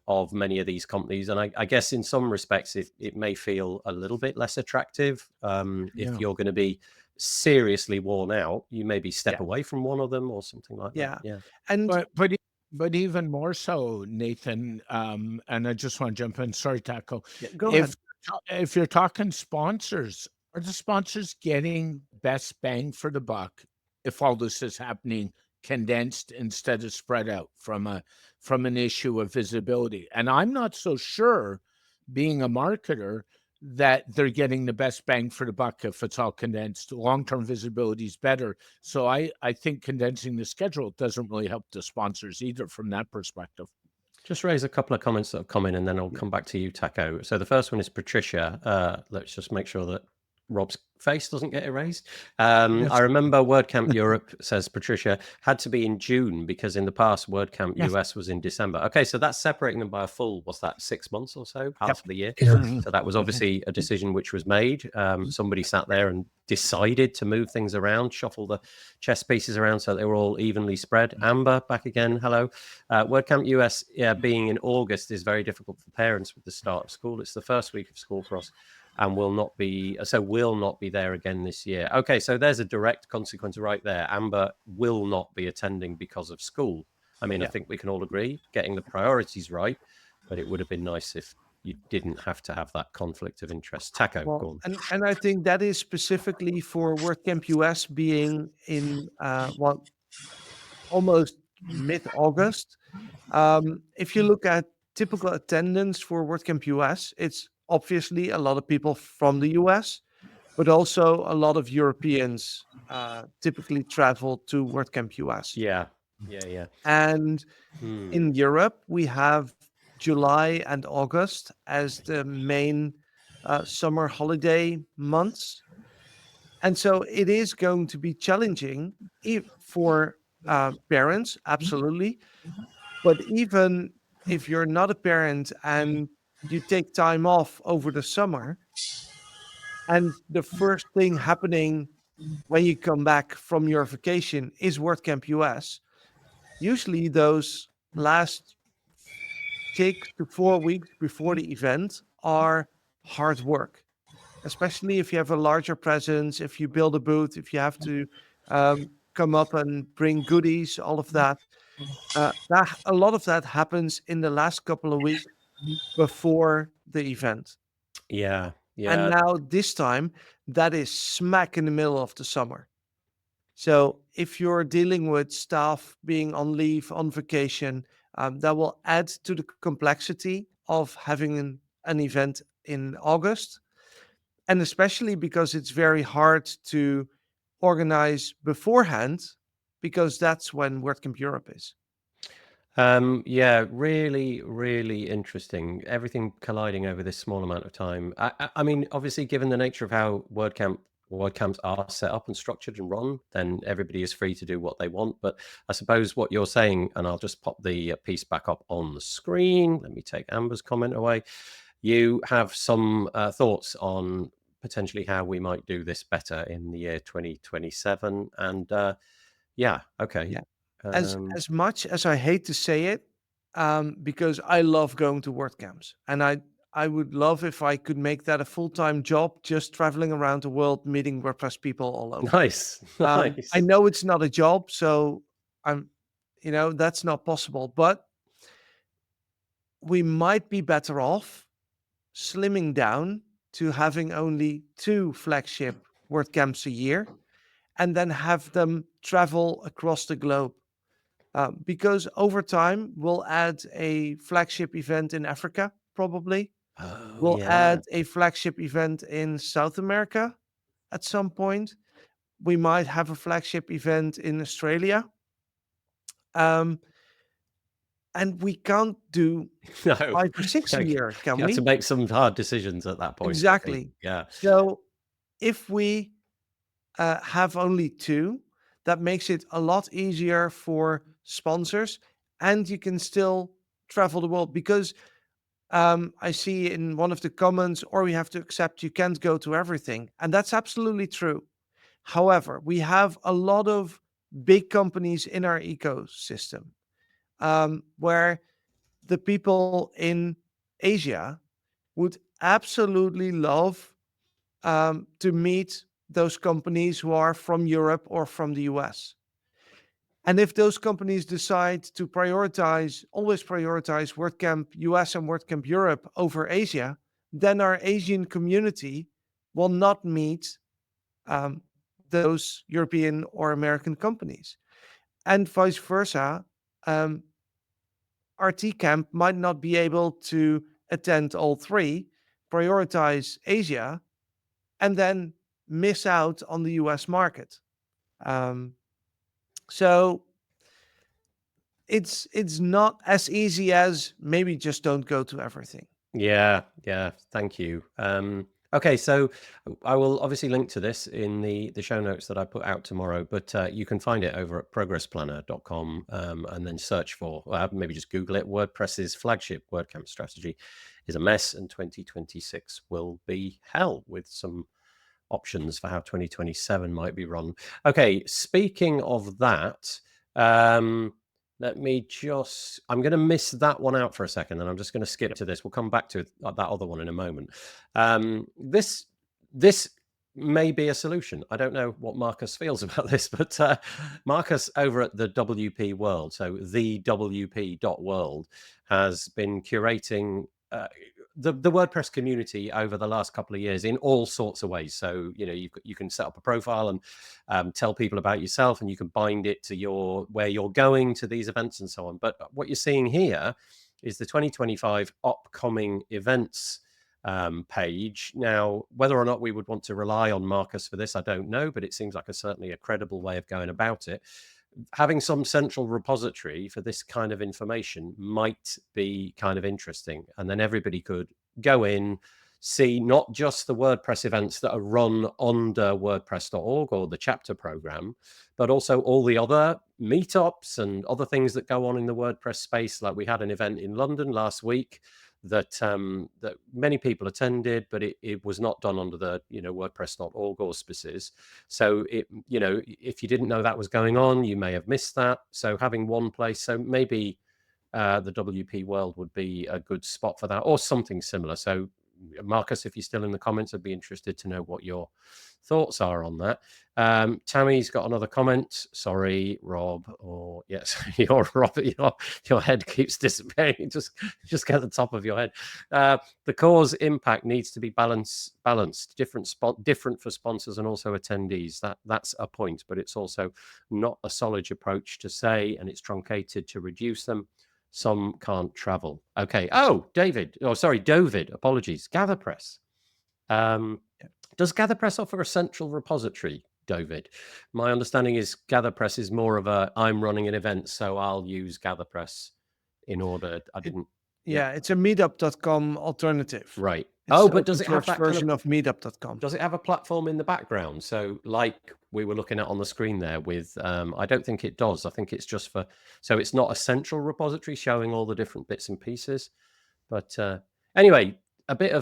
of many of these companies, and I guess in some respects it may feel a little bit less attractive. If you're going to be seriously worn out, you maybe step away from one of them or something like that. And but even more so, Nathan, and I just want to jump in. Sorry, Taco. Go ahead. If you're talking sponsors, are the sponsors getting best bang for the buck if all this is happening condensed instead of spread out from an issue of visibility? And I'm not so sure, being a marketer, that they're getting the best bang for the buck if it's all condensed. Long-term visibility is better. So I think condensing the schedule doesn't really help the sponsors either from that perspective. Just raise a couple of comments that have come in, and then I'll come back to you, Taco. So the first one is Patricia. Let's just make sure that Rob's face doesn't get erased. I remember WordCamp Europe, says Patricia, had to be in June because in the past WordCamp US was in December. Okay, so that's separating them by a full, what's that, 6 months or so, half of the year. So that was obviously a decision which was made. Somebody sat there and decided to move things around, shuffle the chess pieces around so they were all evenly spread. Amber, back again, hello. WordCamp US being in August is very difficult for parents with the start of school. It's the first week of school for us, and will not be there again this year. Okay, so there's a direct consequence right there. Amber will not be attending because of school. I mean, I think we can all agree, getting the priorities right, but it would have been nice if you didn't have to have that conflict of interest. Taco, go on. And I think that is specifically for WordCamp US being in almost mid-August. If you look at typical attendance for WordCamp US, it's obviously a lot of people from the US, but also a lot of Europeans typically travel to WordCamp US. Yeah. And in Europe, we have July and August as the main summer holiday months. And so it is going to be challenging for parents, absolutely. But even if you're not a parent and you take time off over the summer, and the first thing happening when you come back from your vacation is WordCamp US, usually those last 6 to 4 weeks before the event are hard work, especially if you have a larger presence, if you build a booth, if you have to come up and bring goodies, all of that. A lot of that happens in the last couple of weeks before the event. Yeah. And now this time, that is smack in the middle of the summer. So if you're dealing with staff being on leave, on vacation, that will add to the complexity of having an event in August. And especially because it's very hard to organize beforehand, because that's when WordCamp Europe is. Yeah, really, really interesting. Everything colliding over this small amount of time. I mean, obviously, given the nature of how WordCamps are set up and structured and run, then everybody is free to do what they want. But I suppose what you're saying, and I'll just pop the piece back up on the screen. Let me take Amber's comment away. You have some thoughts on potentially how we might do this better in the year 2027. And yeah, okay. Yeah. Um, As much as I hate to say it, because I love going to WordCamps, and I would love if I could make that a full-time job, just traveling around the world, meeting WordPress people all over. nice, nice. I know it's not a job, so I'm, that's not possible. But we might be better off slimming down to having only 2 flagship WordCamps a year, and then have them travel across the globe. Because over time, we'll add a flagship event in Africa, probably. Oh, We'll yeah. add a flagship event in South America at some point. We might have a flagship event in Australia. Um, and we can't do No, 5 or 6 a year, can you have to we? make some hard decisions at that point, I think. Exactly. Yeah. So if we have only 2, that makes it a lot easier for sponsors, and you can still travel the world. Because I see in one of the comments, or we have to accept you can't go to everything. And that's absolutely true. However, we have a lot of big companies in our ecosystem, where the people in Asia would absolutely love to meet those companies who are from Europe or from the US. And if those companies decide to always prioritize WordCamp US and WordCamp Europe over Asia, then our Asian community will not meet those European or American companies. And vice versa, our TCamp might not be able to attend all 3, prioritize Asia, and then miss out on the US market. So it's not as easy as maybe just don't go to everything. Yeah, thank you. Okay, so I will obviously link to this in the show notes that I put out tomorrow, but you can find it over at progressplanner.com, and then search for, maybe just Google it. WordPress's flagship WordCamp strategy is a mess, and 2026 will be hell, with some options for how 2027 might be run. Okay, speaking of that, let me I'm going to miss that one out for a second, and I'm just going to skip to this. We'll come back to that other one in a moment. This may be a solution. I don't know what Marcus feels about this, but Marcus over at the WP World, so thewp.world, has been curating the WordPress community over the last couple of years in all sorts of ways. So, you can set up a profile and tell people about yourself, and you can bind it to where you're going to these events and so on. But what you're seeing here is the 2025 upcoming events page. Now, whether or not we would want to rely on Marcus for this, I don't know, but it seems like certainly a credible way of going about it. Having some central repository for this kind of information might be kind of interesting. And then everybody could go in, see not just the WordPress events that are run under WordPress.org or the chapter program, but also all the other meetups and other things that go on in the WordPress space. Like we had an event in London last week that that many people attended, but it was not done under the WordPress.org auspices. So if you didn't know that was going on, you may have missed that. So having one place, so maybe the WP World would be a good spot for that, or something similar. So Marcus, if you're still in the comments, I'd be interested to know what your thoughts are on that. Tammy's got another comment. Sorry, Rob. Or yes, you're Rob. Your head keeps disappearing. Just get the top of your head. The cause impact needs to be balanced. Different for sponsors and also attendees. That's a point, but it's also not a solid approach to say, and it's truncated to reduce them. Some can't travel. Okay. Oh, David. Oh, sorry, Dovid. Apologies. GatherPress. Does GatherPress offer a central repository, David? My understanding is GatherPress is more of a, I'm running an event, so I'll use GatherPress in order. It's a meetup.com alternative. Right. It's But does open it have source that version of meetup.com. Does it have a platform in the background? So like we were looking at on the screen there with, I don't think it does. I think it's just so it's not a central repository showing all the different bits and pieces. But anyway, a bit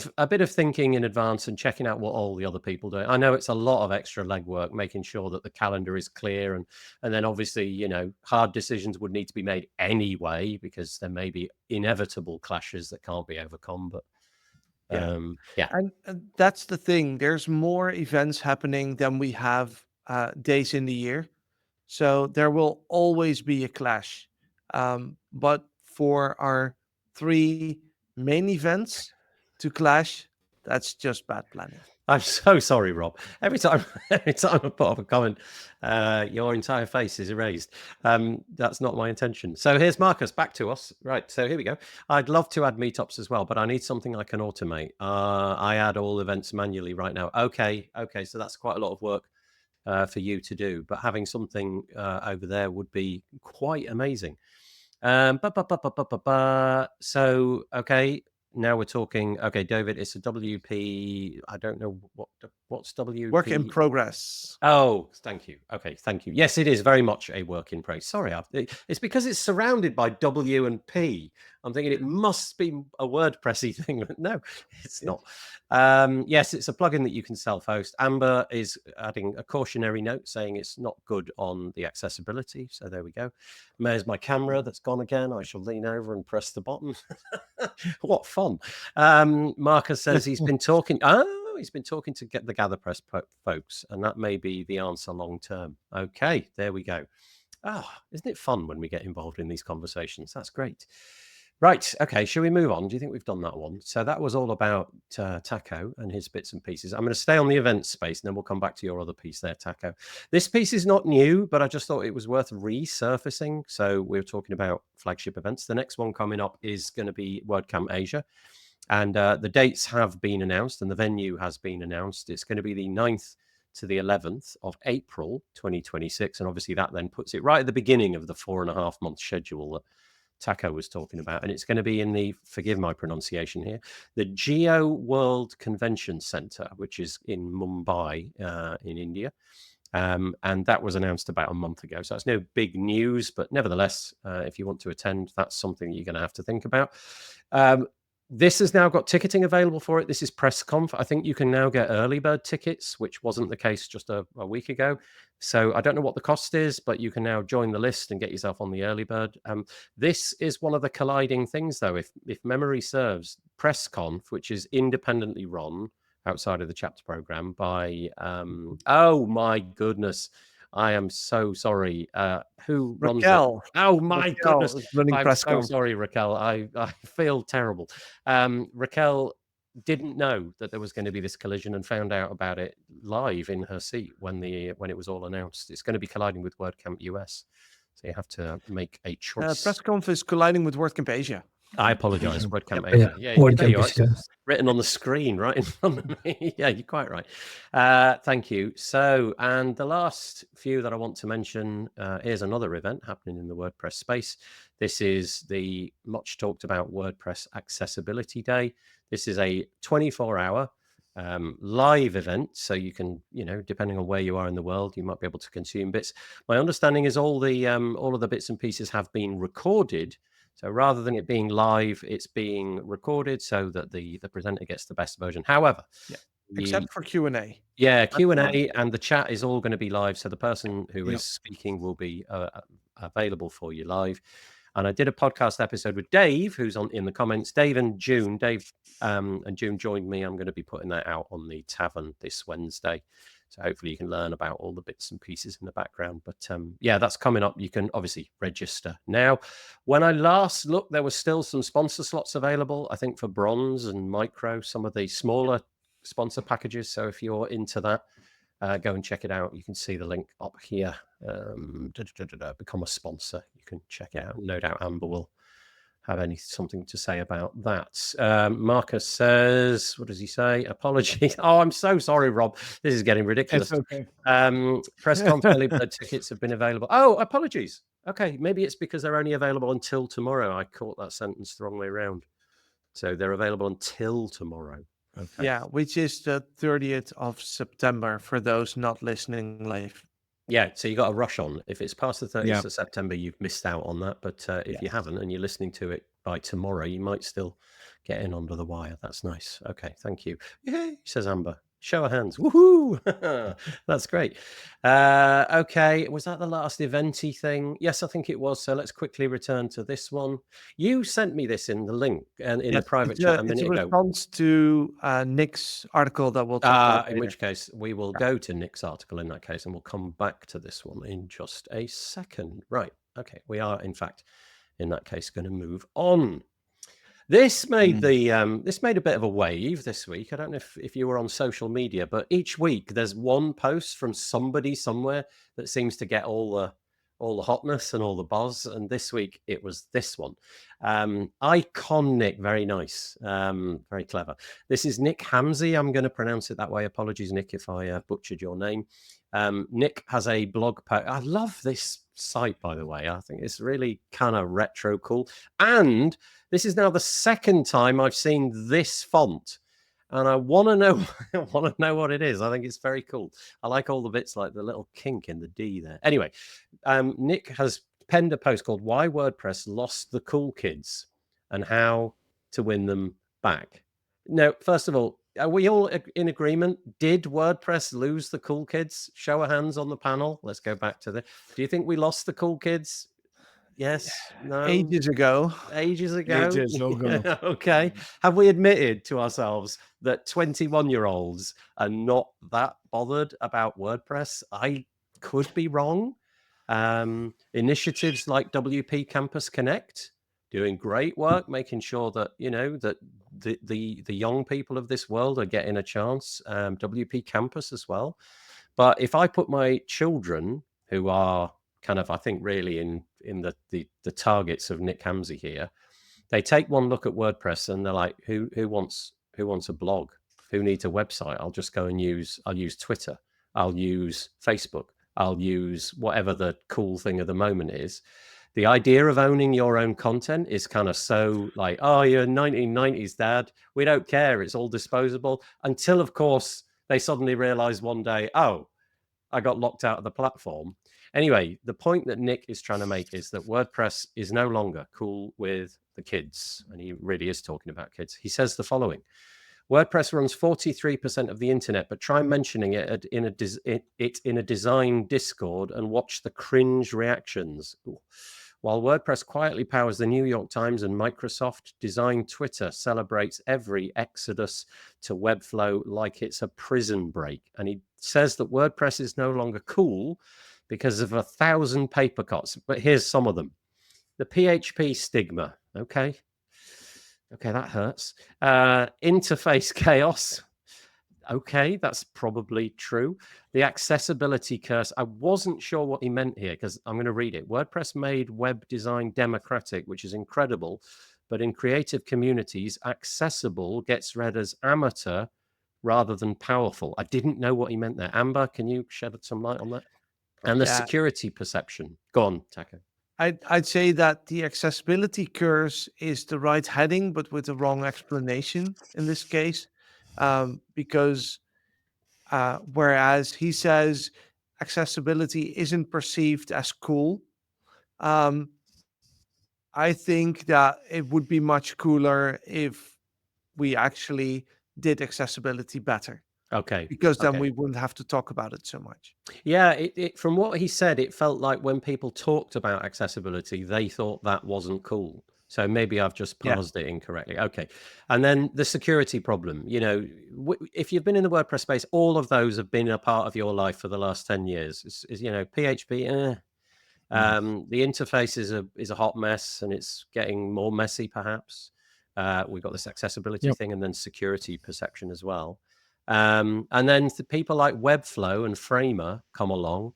of thinking in advance and checking out what all the other people do. I know it's a lot of extra legwork, making sure that the calendar is clear. And then obviously, hard decisions would need to be made anyway, because there may be inevitable clashes that can't be overcome. But And that's the thing. There's more events happening than we have days in the year. So there will always be a clash. But for our 3 main events to clash, that's just bad planning. I'm so sorry, Rob. Every time I put up a comment, your entire face is erased. That's not my intention. So here's Marcus, back to us. Right, so here we go. I'd love to add meetups as well, but I need something I can automate. I add all events manually right now. Okay, so that's quite a lot of work for you to do, but having something over there would be quite amazing. So, okay. Now we're talking. Okay, David, it's a WP. I don't know what's WP. Work in progress. Oh, thank you. Okay, thank you. Yes, it is very much a work in progress. Sorry, it's because it's surrounded by W and P. I'm thinking it must be a WordPressy thing, but no, it's not. Yes, it's a plugin that you can self-host. Amber is adding a cautionary note saying it's not good on the accessibility. So there we go. There's my camera that's gone again. I shall lean over and press the button. What fun. Marcus says he's been talking. He's been talking to get the GatherPress folks, and that may be the answer long term. Okay, there we go. Isn't it fun when we get involved in these conversations? That's great. Right. Okay. Shall we move on? Do you think we've done that one? So that was all about Taco and his bits and pieces. I'm going to stay on the event space, and then we'll come back to your other piece there, Taco. This piece is not new, but I just thought it was worth resurfacing. So we were talking about flagship events. The next one coming up is going to be WordCamp Asia. And the dates have been announced and the venue has been announced. It's going to be the 9th to the 11th of April 2026. And obviously that then puts it right at the beginning of the 4.5-month schedule that Taco was talking about. And it's going to be in the, forgive my pronunciation here, the Geo World Convention Center, which is in Mumbai in India. And that was announced about a month ago. So it's no big news, but nevertheless, if you want to attend, that's something you're going to have to think about. This has now got ticketing available for it. This is PressConf. I think you can now get early bird tickets, which wasn't the case just a week ago. So I don't know what the cost is, but you can now join the list and get yourself on the early bird. This is one of the colliding things, though. If memory serves, PressConf, which is independently run outside of the chapter program by, oh my goodness, I am so sorry. Who runs Raquel. it? Oh my goodness. I'm so Sorry, sorry, Raquel. I feel terrible. Raquel didn't know that there was going to be this collision and found out about it live in her seat when it was all announced. It's going to be colliding with WordCamp US. So you have to make a choice. PressConf is colliding with WordCamp Asia. I apologize. WordCamp Yeah, Asia. Yeah, WordCamp there you are. Asia. It's written on the screen right in front of me. Yeah, you're quite right. Thank you. So, and the last few that I want to mention, here's another event happening in the WordPress space. This is the much talked about WordPress Accessibility Day. This is a 24-hour live event, so you can, depending on where you are in the world, you might be able to consume bits. My understanding is all of the bits and pieces have been recorded. So rather than it being live, it's being recorded so that the presenter gets the best version. However, except for Q&A. Yeah, Q&A and the chat is all going to be live. So the person who is speaking will be available for you live. And I did a podcast episode with Dave, who's in the comments. Dave and June joined me. I'm going to be putting that out on the Tavern this Wednesday. So hopefully you can learn about all the bits and pieces in the background. But that's coming up. You can obviously register now. When I last looked, there was still some sponsor slots available, I think for Bronze and Micro, some of the smaller sponsor packages. So if you're into that, go and check it out. You can see the link up here. Become a sponsor. You can check it out. No doubt Amber will have something to say about that. Marcus says, what does he say? Apologies. Oh, I'm so sorry, Rob. This is getting ridiculous. It's okay. Press conf early bird tickets have been available. Oh, apologies. Okay, maybe it's because they're only available until tomorrow. I caught that sentence the wrong way around. So they're available until tomorrow. Okay. Yeah, which is the 30th of September for those not listening live. Yeah, so you got a rush on. If it's past the 30th Yeah. of September, you've missed out on that. But if you haven't and you're listening to it by tomorrow, you might still get in under the wire. That's nice. Okay, thank you. Yay, says Amber. Show of hands. Woohoo! That's great. Okay, was that the last eventy thing? Yes, I think it was. So let's quickly return to this one. You sent me this in the link and in the private chat a minute It's a ago. response to Nick's article that we'll talk about In later. which case, we will go to Nick's article in that case, and we'll come back to this one in just a second. Right. Okay. We are, in fact, in that case, going to move on. This made this made a bit of a wave this week. I don't know if you were on social media, but each week there's one post from somebody somewhere that seems to get all the hotness and all the buzz. And this week it was this one. Iconic, very nice, very clever. This is Nick Hamzy. I'm going to pronounce it that way. Apologies, Nick, if I butchered your name. Nick has a blog post. I love this site, by the way. I think it's really kind of retro cool. And this is now the second time I've seen this font, and I want to know what it is. I think it's very cool. I like all the bits like the little kink in the D there. Anyway, Nick has penned a post called "Why WordPress Lost the Cool Kids and How to Win Them Back." Now, first of all, are we all in agreement? Did WordPress lose the cool kids? Show of hands on the panel. Let's go back to the. Do you think we lost the cool kids? Yes. No. Ages ago. Ages ago. Ages ago. Okay. Have we admitted to ourselves that 21-year-olds are not that bothered about WordPress? I could be wrong. Initiatives like WP Campus Connect doing great work, making sure that that the young people of this world are getting a chance. WP Campus as well. But if I put my children, who are kind of, I think, really in the targets of Nick Hamzy here, they take one look at WordPress and they're like, who wants a blog? Who needs a website? I'll just go and I'll use Twitter. I'll use Facebook. I'll use whatever the cool thing of the moment is. The idea of owning your own content is kind of so like, oh, you're 1990s dad. We don't care. It's all disposable. Until, of course, they suddenly realize one day, oh, I got locked out of the platform. Anyway, the point that Nick is trying to make is that WordPress is no longer cool with the kids. And he really is talking about kids. He says the following. WordPress runs 43% of the internet, but try mentioning it in a design Discord and watch the cringe reactions. Ooh. While WordPress quietly powers the New York Times and Microsoft, design Twitter celebrates every exodus to Webflow like it's a prison break. And he says that WordPress is no longer cool because of 1,000 paper cuts. But here's some of them. The PHP stigma. Okay, that hurts. Interface chaos. Okay, that's probably true. The accessibility curse. I wasn't sure what he meant here because I'm going to read it. WordPress made web design democratic, which is incredible. But in creative communities, accessible gets read as amateur rather than powerful. I didn't know what he meant there. Amber, can you shed some light on that? And the security perception. Go on, Taco. I'd say that the accessibility curse is the right heading, but with the wrong explanation in this case. Because whereas he says accessibility isn't perceived as cool, I think that it would be much cooler if we actually did accessibility better. Okay. Because then we wouldn't have to talk about it so much. Yeah, it from what he said, it felt like when people talked about accessibility, they thought that wasn't cool. So maybe I've just parsed it incorrectly. Okay. And then the security problem, if you've been in the WordPress space, all of those have been a part of your life for the last 10 years. PHP, the interface is a hot mess and it's getting more messy, perhaps. We've got this accessibility thing and then security perception as well. And then the people like Webflow and Framer come along,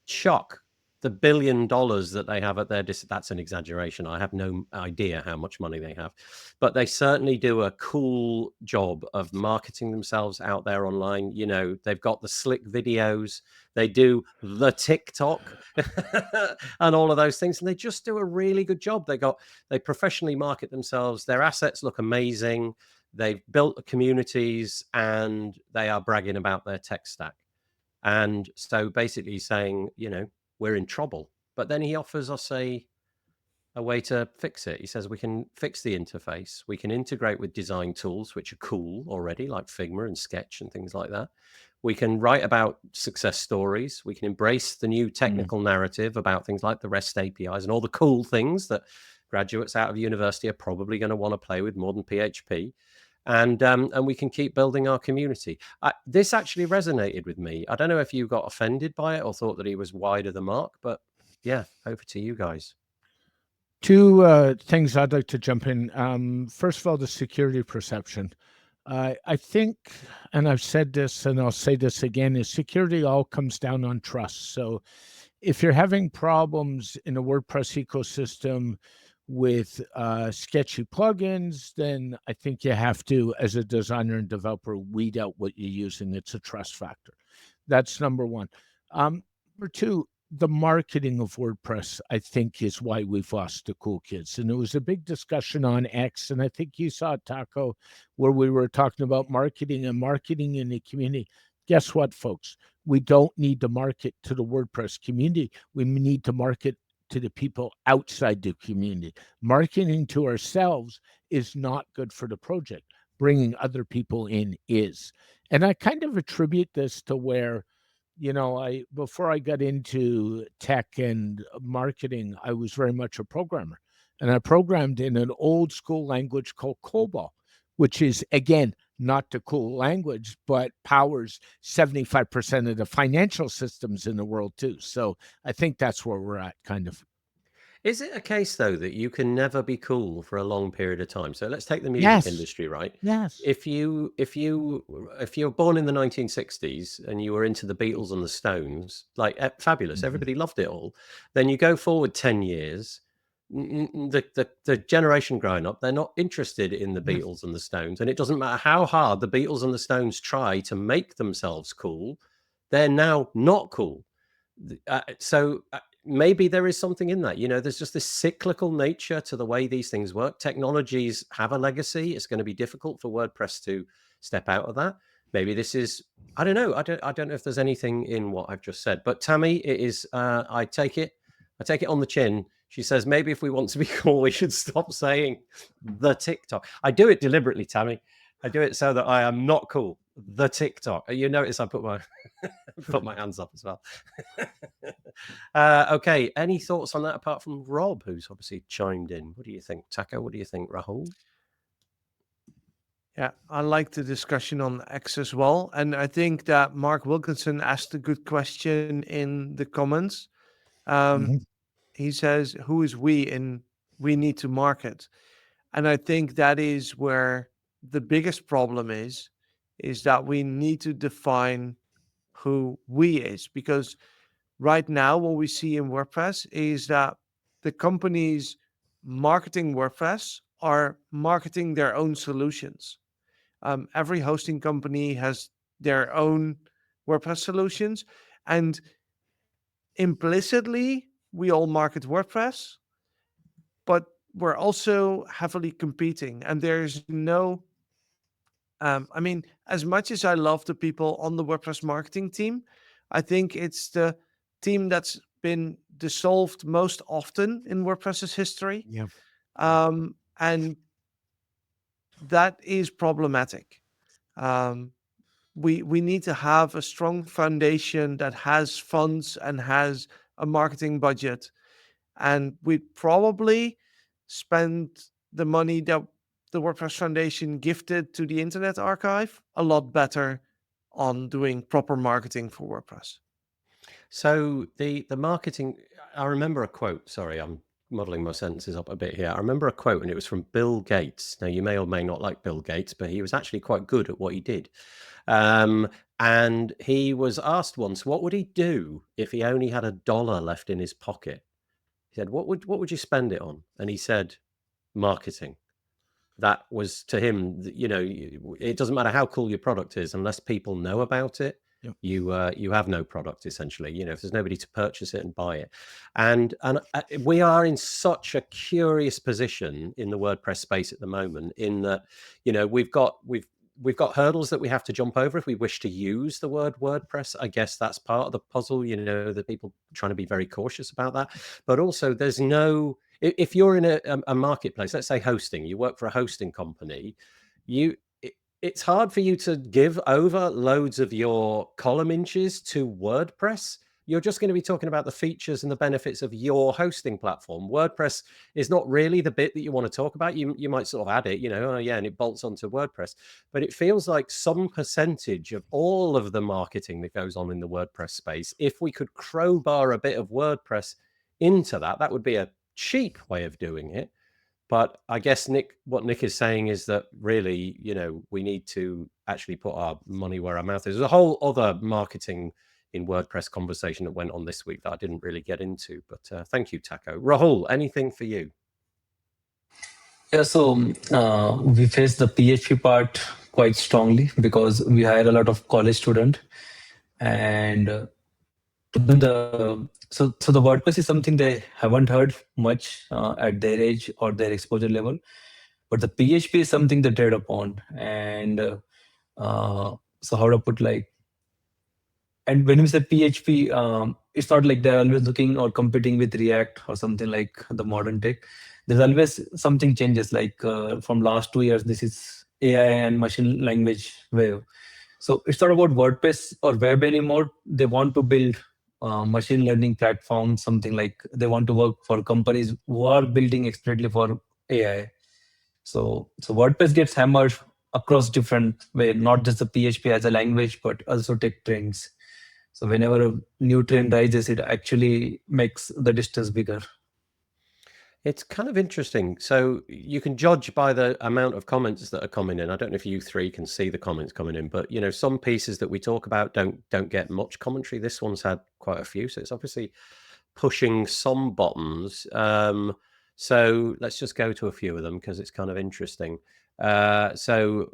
chuck the $1 billion that they have at their that's an exaggeration. I have no idea how much money they have, but they certainly do a cool job of marketing themselves out there online. You know, they've got the slick videos, they do the TikTok and all of those things, and they just do a really good job. They professionally market themselves. Their assets look amazing. They've built communities, and they are bragging about their tech stack. And so basically saying, you know, we're in trouble. But then he offers us a way to fix it. He says we can fix the interface. We can integrate with design tools, which are cool already, like Figma and Sketch and things like that. We can write about success stories. We can embrace the new technical narrative about things like the REST APIs and all the cool things that graduates out of university are probably going to want to play with more than PHP. And we can keep building our community. This actually resonated with me. I don't know if you got offended by it or thought that he was wide of the mark, but yeah, over to you guys. Two things I'd like to jump in. First of all, the security perception. I think, and I've said this and I'll say this again, is security all comes down on trust. So if you're having problems in a WordPress ecosystem with sketchy plugins, then I think you have to, as a designer and developer, weed out what you're using. It's a trust factor. That's number one. Number two, the marketing of WordPress, I think, is why we've lost the cool kids. And there was a big discussion on X, and I think you saw it, Taco, where we were talking about marketing and marketing in the community. Guess what, folks? We don't need to market to the WordPress community. We need to market to the people outside the community. Marketing to ourselves is not good for the project. Bringing other people in is. And I kind of attribute this to where, you know, before I got into tech and marketing, I was very much a programmer. And I programmed in an old school language called COBOL, which is, again, not the cool language, but powers 75% of the financial systems in the world too. So I think that's where we're at, kind of. Is it a case, though, that you can never be cool for a long period of time? So let's take the music industry, right? Yes. If you're born in the 1960s and you were into the Beatles and the Stones, like fabulous, everybody loved it all. Then you go forward 10 years, the generation growing up, they're not interested in the Beatles and the Stones, and it doesn't matter how hard the Beatles and the Stones try to make themselves cool, they're now not cool. Maybe there is something in that. You know, there's just this cyclical nature to the way these things work. Technologies have a legacy. It's going to be difficult for WordPress to step out of that. Maybe this is, I don't know. I don't know if there's anything in what I've just said. But Tammy, it is, I take it on the chin. She says, maybe if we want to be cool, we should stop saying the TikTok. I do it deliberately, Tammy. I do it so that I am not cool. The TikTok. You notice I put my put my hands up as well. Okay. Any thoughts on that apart from Rob, who's obviously chimed in? What do you think, Taco? What do you think, Rahul? Yeah, I like the discussion on X as well. And I think that Mark Wilkinson asked a good question in the comments. He says, who is we and we need to market? And I think that is where the biggest problem is that we need to define who we is. Because right now, what we see in WordPress is that the companies marketing WordPress are marketing their own solutions. Every hosting company has their own WordPress solutions, and implicitly, we all market WordPress, but we're also heavily competing, and there's no, I mean, as much as I love the people on the WordPress marketing team, I think it's the team that's been dissolved most often in WordPress's history. Yeah. And that is problematic. We need to have a strong foundation that has funds and has a marketing budget, and we'd probably spend the money that the WordPress Foundation gifted to the Internet Archive a lot better on doing proper marketing for WordPress. So the marketing, I remember a quote. Sorry, I'm modeling my sentences up a bit here. I remember a quote, and it was from Bill Gates. Now, you may or may not like Bill Gates, but he was actually quite good at what he did. And he was asked once, what would he do if he only had $1 left in his pocket? He said, what would you spend it on? And he said, marketing. That was to him, it doesn't matter how cool your product is, unless people know about it. Yep. You have no product, essentially. If there's nobody to purchase it and buy it. And we are in such a curious position in the WordPress space at the moment, in that we've got hurdles that we have to jump over if we wish to use the word WordPress. I guess that's part of the puzzle, the people trying to be very cautious about that. But also there's no, if you're in a marketplace, let's say hosting, you work for a hosting company, it's hard for you to give over loads of your column inches to WordPress. You're just going to be talking about the features and the benefits of your hosting platform. WordPress is not really the bit that you want to talk about. You might sort of add it, and it bolts onto WordPress. But it feels like some percentage of all of the marketing that goes on in the WordPress space, if we could crowbar a bit of WordPress into that would be a cheap way of doing it. But I guess what Nick is saying is that really, we need to actually put our money where our mouth is. There's a whole other marketing in WordPress conversation that went on this week that I didn't really get into, but thank you, Taco. Rahul, anything for you? Yeah, so we face the PHP part quite strongly because we hire a lot of college students, and so the WordPress is something they haven't heard much at their age or their exposure level, but the PHP is something they trade upon. And so how to put, like, and when we say PHP, it's not like they're always looking or competing with React or something like the modern tech. There's always something changes. Like from last 2 years, this is AI and machine language wave. So it's not about WordPress or web anymore. They want to build machine learning platforms, something like they want to work for companies who are building expertly for AI. So WordPress gets hammered across different ways, not just the PHP as a language, but also tech trends. So whenever a new trend rises, it actually makes the distance bigger. It's kind of interesting. So you can judge by the amount of comments that are coming in. I don't know if you three can see the comments coming in, but some pieces that we talk about don't get much commentary. This one's had quite a few, so it's obviously pushing some buttons. So let's just go to a few of them because it's kind of interesting. So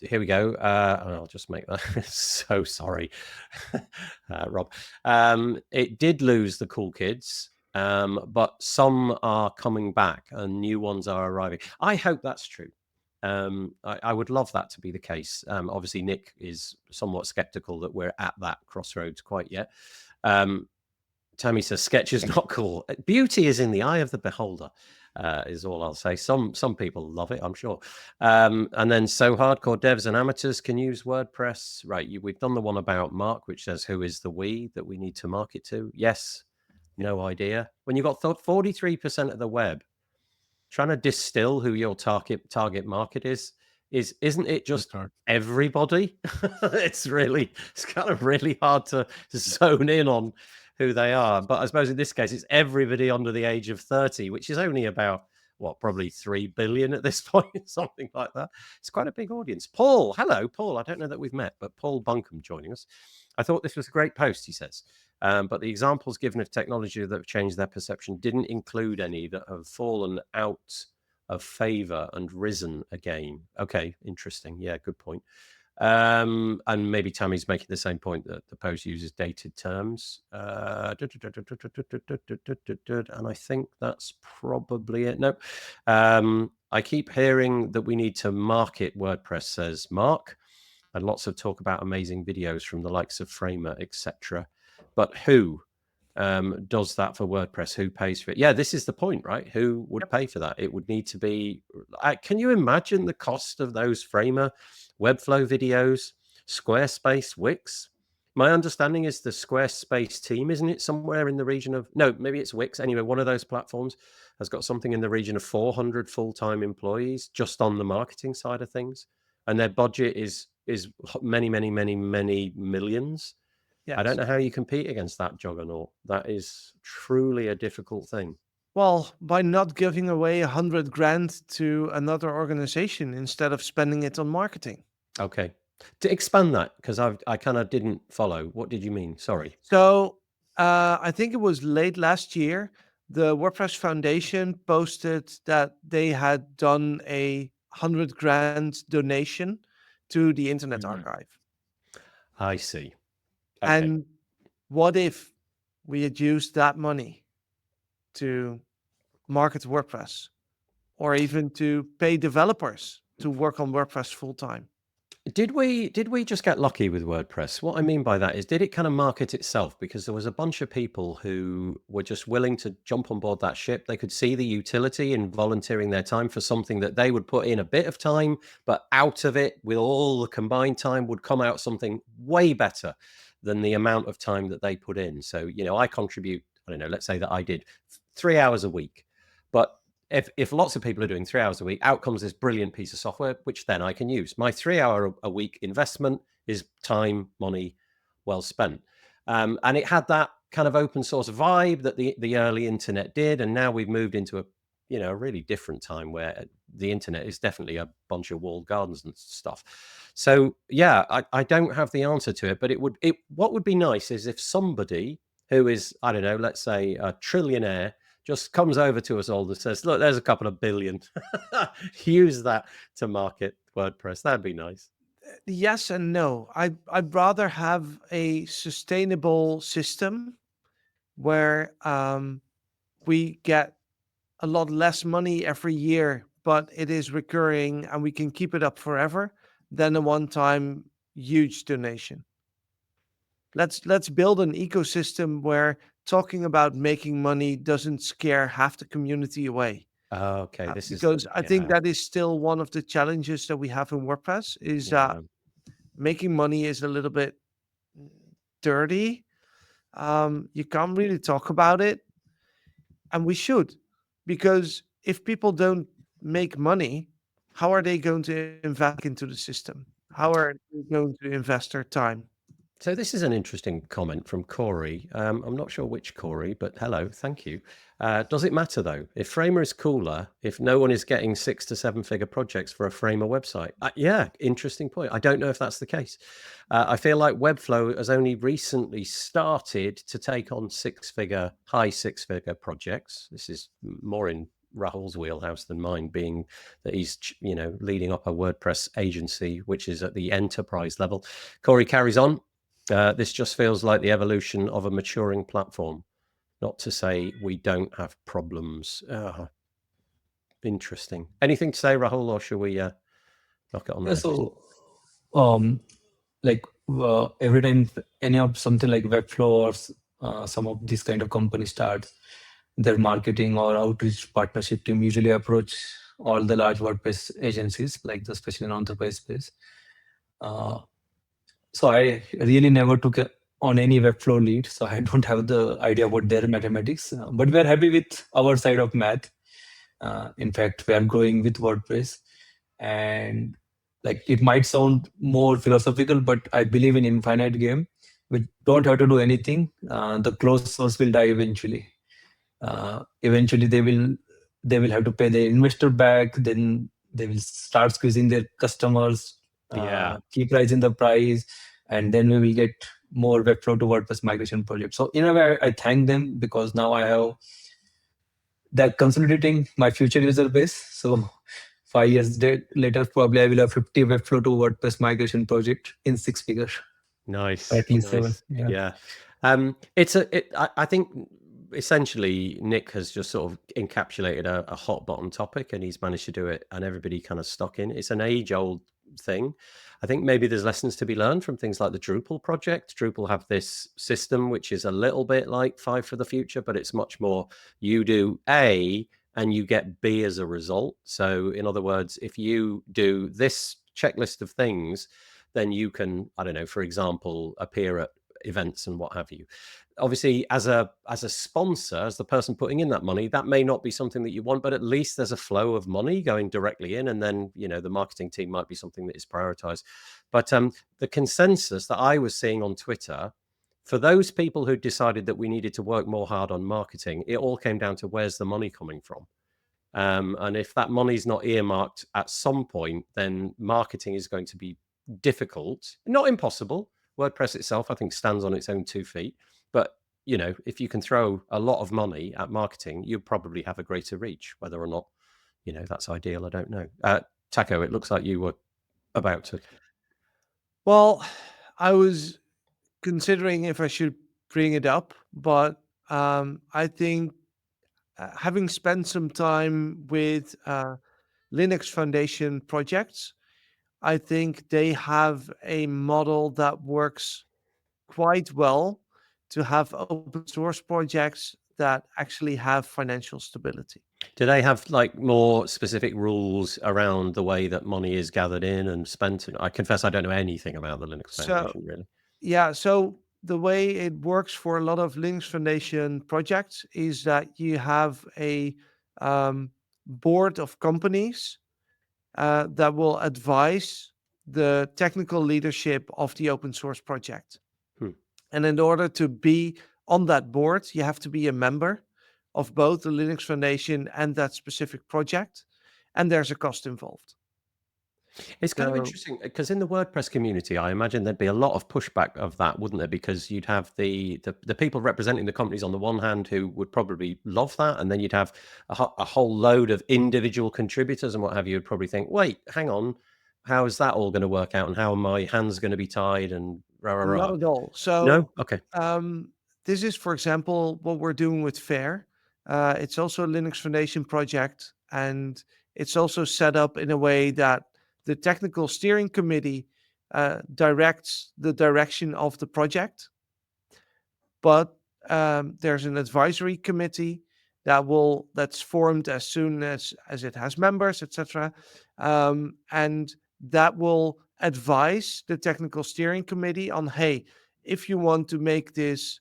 here we go. I'll just make that. So sorry, Rob. It did lose the cool kids. But some are coming back and new ones are arriving. I hope that's true. I would love that to be the case. Obviously, Nick is somewhat skeptical that we're at that crossroads quite yet. Tammy says, sketch is not cool. Beauty is in the eye of the beholder, is all I'll say. Some people love it, I'm sure. And then, so hardcore devs and amateurs can use WordPress. Right, we've done the one about Mark, which says, who is the we that we need to market to? Yes. No idea. When you've got 43% of the web, trying to distill who your target market isn't it just everybody? It's kind of really hard to zone in on who they are. But I suppose in this case, it's everybody under the age of 30, which is only about, probably 3 billion at this point, something like that. It's quite a big audience. Paul, hello, Paul. I don't know that we've met, but Paul Buncombe joining us. I thought this was a great post, he says. But the examples given of technology that have changed their perception didn't include any that have fallen out of favor and risen again. Okay, interesting. Yeah, good point. And maybe Tammy's making the same point that the post uses dated terms. And I think that's probably it. Nope. I keep hearing that we need to market WordPress, says Mark, and lots of talk about amazing videos from the likes of Framer, etc. But who does that for WordPress? Who pays for it? Yeah, this is the point, right? Who would pay for that? It would need to be... can you imagine the cost of those Framer Webflow videos, Squarespace, Wix? My understanding is the Squarespace team, isn't it, somewhere in the region of... No, maybe it's Wix. Anyway, one of those platforms has got something in the region of 400 full-time employees just on the marketing side of things. And their budget is many, many, many, many millions. Yes. I don't know how you compete against that juggernaut. That is truly a difficult thing. Well, by not giving away 100 grand to another organization instead of spending it on marketing. Okay. To expand that, because I kind of didn't follow. What did you mean? Sorry. So I think it was late last year, the WordPress Foundation posted that they had done a 100 grand donation to the Internet Mhm. Archive. I see. Okay. And what if we had used that money to market WordPress, or even to pay developers to work on WordPress full time? Did we just get lucky with WordPress? What I mean by that is, did it kind of market itself? Because there was a bunch of people who were just willing to jump on board that ship. They could see the utility in volunteering their time for something that they would put in a bit of time, but out of it, with all the combined time, would come out something way better than the amount of time that they put in. So, I contribute, I don't know, let's say that I did 3 hours a week, but if lots of people are doing 3 hours a week, out comes this brilliant piece of software, which then I can use. My 3 hour a week investment is time, money, well spent. And it had that kind of open source vibe that the early internet did. And now we've moved into a really different time where the internet is definitely a bunch of walled gardens and stuff. So yeah, I don't have the answer to it, but what would be nice is if somebody who is, I don't know, let's say a trillionaire, just comes over to us all and says, look, there's a couple of billion. Use that to market WordPress. That'd be nice. Yes and no. I'd rather have a sustainable system where we get a lot less money every year, but it is recurring and we can keep it up forever, than a one-time huge donation. Let's build an ecosystem where talking about making money doesn't scare half the community away. Okay, Because I think that is still one of the challenges that we have in WordPress, is that making money is a little bit dirty. You can't really talk about it, and we should, because if people don't make money, how are they going to invest into the system? How are they going to invest their time? So this is an interesting comment from Corey. I'm not sure which Corey, but hello, thank you. Does it matter though? If Framer is cooler, if no one is getting 6 to 7 figure projects for a Framer website? Yeah, interesting point. I don't know if that's the case. I feel like Webflow has only recently started to take on high six figure projects. This is more in Rahul's wheelhouse than mine, being that he's leading up a WordPress agency, which is at the enterprise level. Corey carries on. This just feels like the evolution of a maturing platform. Not to say we don't have problems. Interesting. Anything to say, Rahul, or should we knock it on there? So, every time any of something like Webflow or some of these kind of companies starts, their marketing or outreach partnership team usually approach all the large WordPress agencies, like especially in enterprise space. So I really never took on any Webflow lead, so I don't have the idea about their mathematics. But we are happy with our side of math. In fact, we are growing with WordPress, and it might sound more philosophical, but I believe in infinite game. We don't have to do anything. The closed source will die eventually. Eventually, they will have to pay their investor back. Then they will start squeezing their customers. Keep rising the price, and then we will get more Webflow to WordPress migration projects. So in a way, I thank them, because now I have that consolidating my future user base. So 5 years later, probably I will have 50 Webflow to WordPress migration project in 6 figures. Nice. At least nice. 7. Yeah. I think essentially Nick has just sort of encapsulated a hot button topic, and he's managed to do it, and everybody kind of stuck in. It's an age-old thing. I think maybe there's lessons to be learned from things like the Drupal project. Drupal have this system which is a little bit like Five for the Future, but it's much more you do A and you get B as a result. So in other words, if you do this checklist of things, then you can, I don't know, for example, appear at events and what have you. Obviously, as a sponsor, as the person putting in that money, that may not be something that you want, but at least there's a flow of money going directly in, and then the marketing team might be something that is prioritized. But the consensus that I was seeing on Twitter, for those people who decided that we needed to work more hard on marketing, it all came down to where's the money coming from. And if that money's not earmarked at some point, then marketing is going to be difficult, not impossible. WordPress itself, I think, stands on its own 2 feet. But, if you can throw a lot of money at marketing, you probably have a greater reach. Whether or not, that's ideal, I don't know. Taco, it looks like you were about to. Well, I was considering if I should bring it up, but I think having spent some time with Linux Foundation projects, I think they have a model that works quite well to have open source projects that actually have financial stability. Do they have like more specific rules around the way that money is gathered in and spent? I confess I don't know anything about the Linux So, Foundation, really. yeah, so the way it works for a lot of Linux Foundation projects is that you have a board of companies that will advise the technical leadership of the open source project. And in order to be on that board, you have to be a member of both the Linux Foundation and that specific project. And there's a cost involved. It's kind of So, interesting because in the WordPress community, I imagine there'd be a lot of pushback of that, wouldn't there? Because you'd have the people representing the companies on the one hand who would probably love that, and then you'd have a whole load of individual contributors and what have you would probably think, wait, hang on, how is that all going to work out, and how are my hands going to be tied, and rah rah not rah. at all. No, So, okay. this is, for example, what we're doing with FAIR. It's also a Linux Foundation project, and it's also set up in a way that the technical steering committee directs the direction of the project. But there's an advisory committee that's formed as soon as it has members, etc. And that will advise the technical steering committee on, hey, if you want to make this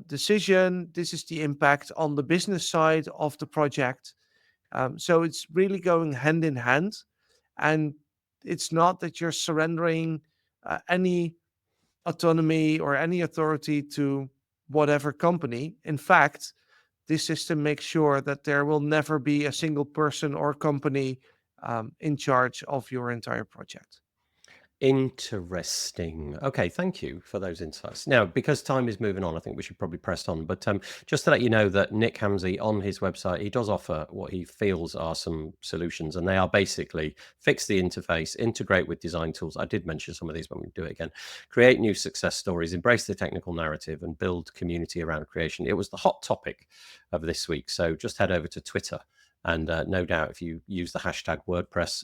decision, this is the impact on the business side of the project. So it's really going hand in hand, and it's not that you're surrendering any autonomy or any authority to whatever company. In fact, this system makes sure that there will never be a single person or company in charge of your entire project. Interesting. Okay, thank you for those insights. Now, because time is moving on, I think we should probably press on. But just to let you know that Nick Hamsey on his website, he does offer what he feels are some solutions, and they are basically fix the interface, integrate with design tools. I did mention some of these when we do it again. Create new success stories, embrace the technical narrative, and build community around creation. It was the hot topic of this week. So just head over to Twitter. And no doubt, if you use the hashtag WordPress,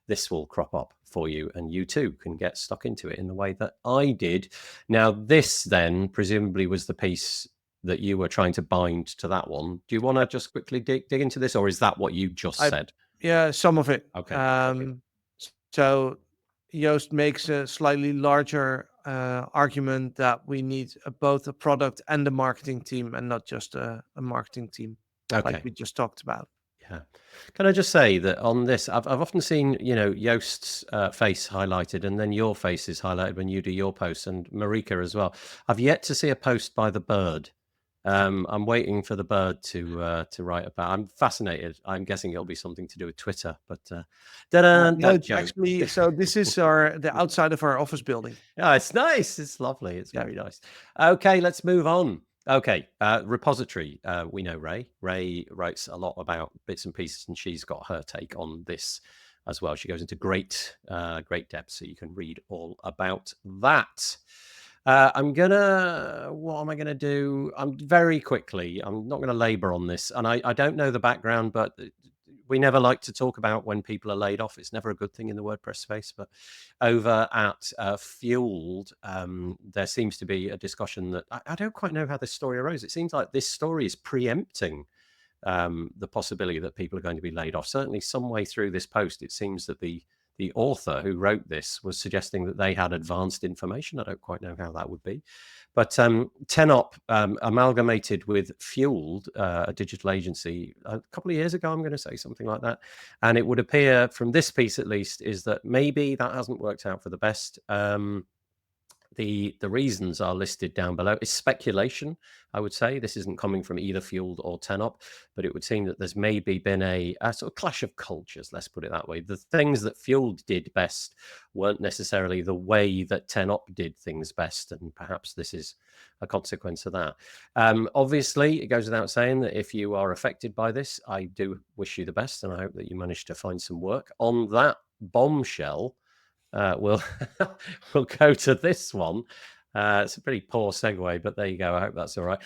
this will crop up for you, and you too can get stuck into it in the way that I did. Now, this then presumably was the piece that you were trying to bind to that one. Do you want to just quickly dig into this, or is that what you just said? Yeah, some of it. Okay. So Joost makes a slightly larger argument that we need both a product and a marketing team, and not just a marketing team, like we just talked about. Yeah. Can I just say that on this, I've often seen, Yoast's face highlighted, and then your face is highlighted when you do your posts, and Marika as well. I've yet to see a post by the bird. I'm waiting for the bird to write about. I'm fascinated. I'm guessing it'll be something to do with Twitter, but No, it's actually, so this is the outside of our office building. Yeah, it's nice. It's lovely. It's very nice. Okay, let's move on. Okay, repository. We know Ray. Ray writes a lot about bits and pieces, and she's got her take on this as well. She goes into great depth, so you can read all about that. What am I gonna do? I'm very quickly. I'm not gonna labor on this, and I don't know the background, but we never like to talk about when people are laid off. It's never a good thing in the WordPress space. But over at Fueled, there seems to be a discussion that I don't quite know how this story arose. It seems like this story is preempting the possibility that people are going to be laid off. Certainly, some way through this post, it seems that the author who wrote this was suggesting that they had advanced information. I don't quite know how that would be. But Tenop amalgamated with Fueled, a digital agency, a couple of years ago, I'm going to say something like that. And it would appear from this piece, at least, is that maybe that hasn't worked out for the best. The reasons are listed down below. It's speculation, I would say. This isn't coming from either Fueled or Tenop, but it would seem that there's maybe been a sort of clash of cultures, let's put it that way. The things that Fueled did best weren't necessarily the way that Tenop did things best, and perhaps this is a consequence of that. Obviously, it goes without saying that if you are affected by this, I do wish you the best, and I hope that you manage to find some work. On that bombshell, we'll go to this one. It's a pretty poor segue, but there you go. I hope that's all right.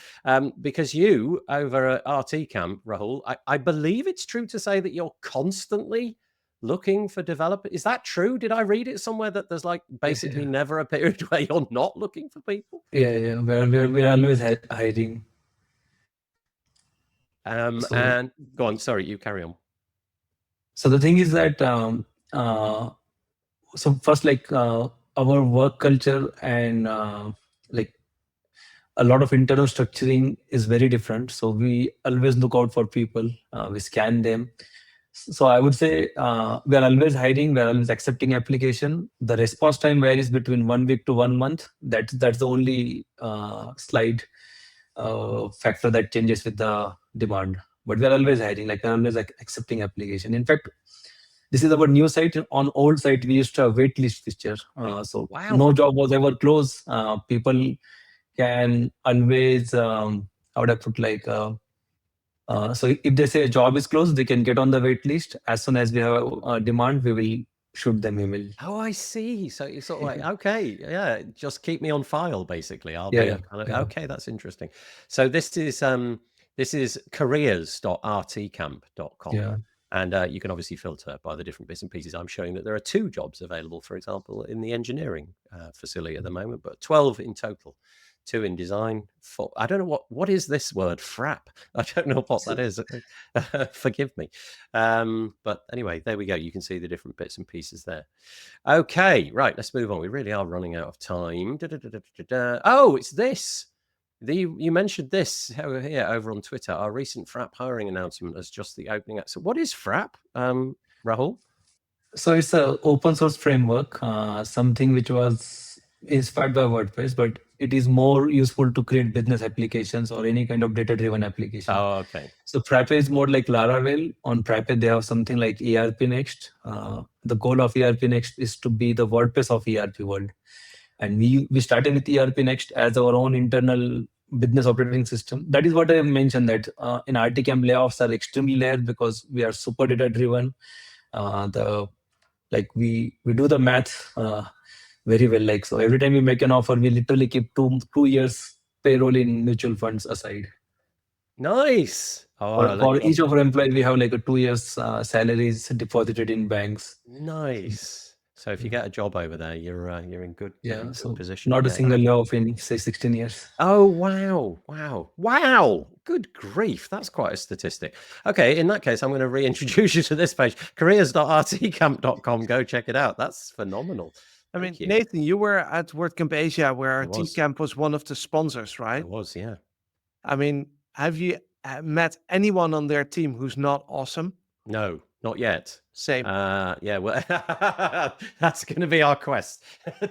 Because you over at RT Camp, Rahul, I believe it's true to say that you're constantly looking for developers. Is that true? Did I read it somewhere that there's like basically never a period where you're not looking for people? Yeah. We're always hiring. And go on. Sorry, you carry on. So the thing is that so first, like our work culture and like a lot of internal structuring is very different. So we always look out for people. We scan them. So I would say we are always hiring. We are always accepting application. The response time varies between 1 week to 1 month. That's the only slight factor that changes with the demand. But we are always hiring. Like we are always accepting application. In fact, this is our new site. On old site, we used to have wait list feature. So Wow. no job was ever closed. People can always, how would I put like, so if they say a job is closed, they can get on the wait list. As soon as we have a demand, we will shoot them email. Oh, I see. So you're sort of like, okay, yeah, just keep me on file, basically. I'll Yeah, be yeah. okay. That's interesting. So this is careers.rtcamp.com. Yeah. And you can obviously filter by the different bits and pieces. I'm showing that there are 2 jobs available, for example, in the engineering facility at the moment, but 12 in total. 2 in design. I don't know what is this word, frap. I don't know what that is. Forgive me. But anyway, there we go. You can see the different bits and pieces there. Okay, right. Let's move on. We really are running out of time. Oh, it's this. You mentioned this here over on Twitter. Our recent frap hiring announcement as just the opening. So what is frap, Rahul? So it's an open source framework, something which was inspired by WordPress, but it is more useful to create business applications or any kind of data-driven application. Oh, okay. So Frappe is more like Laravel. On Frappe, they have something like ERP Next. The goal of ERP Next is to be the WordPress of ERP world. And we started with ERP Next as our own internal business operating system. That is what I mentioned, that in RTCamp layoffs are extremely rare because we are super data-driven. We do the math very well. Like, so every time we make an offer, we literally keep two years payroll in mutual funds aside. Nice. For each of our employees, we have like a 2 years salaries deposited in banks. Nice. So if you get a job over there, you're in good, good position. Not a single layoff in say 16 years. Oh wow! Good grief, that's quite a statistic. Okay, in that case, I'm going to reintroduce you to this page, careers.rtcamp.com. Go check it out. That's phenomenal. I mean, Nathan, you were at WordCamp Asia, where RTCamp was one of the sponsors, right? It was, yeah. I mean, have you met anyone on their team who's not awesome? No, not yet. Same. Yeah, well, that's going to be our quest,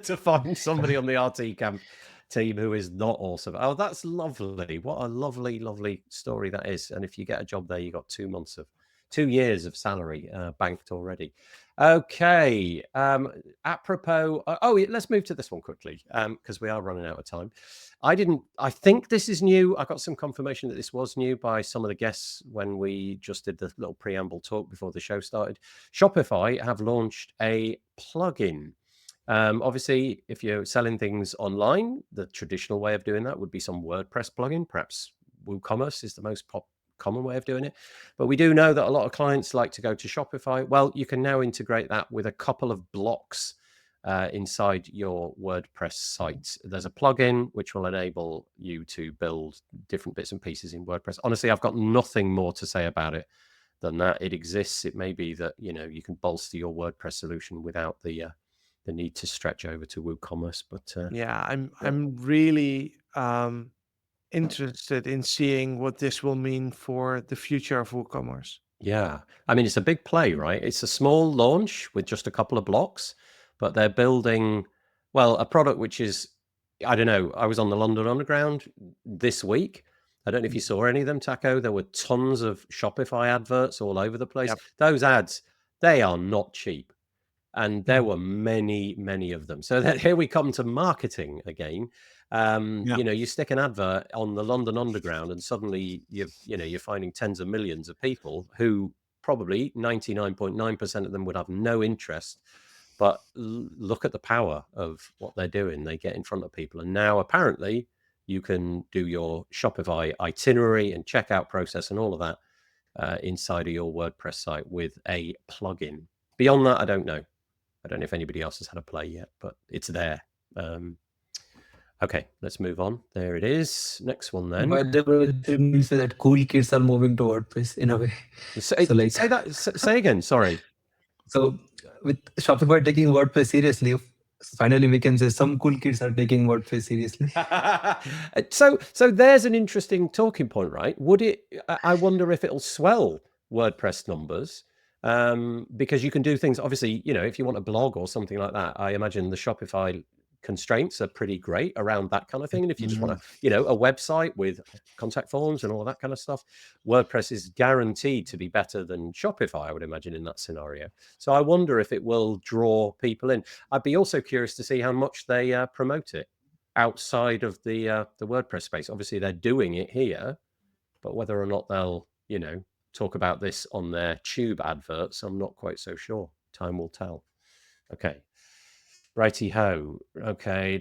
to find somebody on the RTCamp team who is not awesome. Oh, that's lovely. What a lovely, lovely story that is. And if you get a job there, you got 2 years of salary banked already. Okay. Apropos, let's move to this one quickly because we are running out of time. I think this is new. I got some confirmation that this was new by some of the guests when we just did the little preamble talk before the show started. Shopify have launched a plugin. Obviously, if you're selling things online, the traditional way of doing that would be some WordPress plugin. Perhaps WooCommerce is the most common way of doing it. But we do know that a lot of clients like to go to Shopify. Well, you can now integrate that with a couple of blocks inside your WordPress site. There's a plugin which will enable you to build different bits and pieces in WordPress. Honestly, I've got nothing more to say about it than that. It exists. It may be that, you can bolster your WordPress solution without the need to stretch over to WooCommerce. But I'm really interested in seeing what this will mean for the future of WooCommerce. Yeah, I mean, it's a big play, right? It's a small launch with just a couple of blocks, but they're building, a product which is I don't know. I was on the London Underground this week. I don't know if you saw any of them, Taco. There were tons of Shopify adverts all over the place. Yep. Those ads, they are not cheap. And there Mm. were many, many of them. So here we come to marketing again. Yeah. You stick an advert on the London Underground, and suddenly you're finding tens of millions of people who probably 99.9% of them would have no interest. But look at the power of what they're doing. They get in front of people, and now apparently you can do your Shopify itinerary and checkout process and all of that inside of your WordPress site with a plugin. Beyond that, I don't know. I don't know if anybody else has had a play yet, but it's there. Okay, let's move on. There it is. Next one then. But there means that cool kids are moving to WordPress in a way. Say that. Say again. Sorry. So with Shopify taking WordPress seriously, finally we can say some cool kids are taking WordPress seriously. So there's an interesting talking point, right? I wonder if it'll swell WordPress numbers, because you can do things. Obviously, if you want a blog or something like that, I imagine the Shopify constraints are pretty great around that kind of thing. And if you just want a website with contact forms and all that kind of stuff, WordPress is guaranteed to be better than Shopify, I would imagine, in that scenario. So I wonder if it will draw people in. I'd be also curious to see how much they promote it outside of the WordPress space. Obviously, they're doing it here, but whether or not they'll, talk about this on their tube adverts, I'm not quite so sure. Time will tell. Okay. Righty ho. Okay.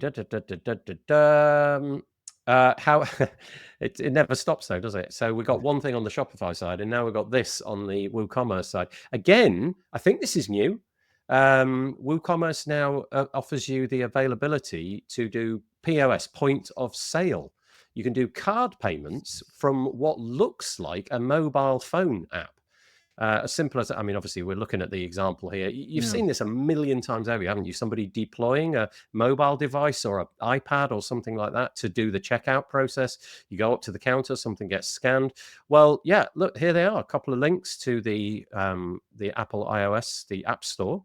How it never stops though, does it? So we've got one thing on the Shopify side, and now we've got this on the WooCommerce side. Again, I think this is new. WooCommerce now offers you the availability to do POS, point of sale. You can do card payments from what looks like a mobile phone app. As simple as, obviously we're looking at the example here. You've seen this a million times over, haven't you? Somebody deploying a mobile device or an iPad or something like that to do the checkout process. You go up to the counter, something gets scanned. Well, yeah, look, here they are. A couple of links to the Apple iOS, the App Store,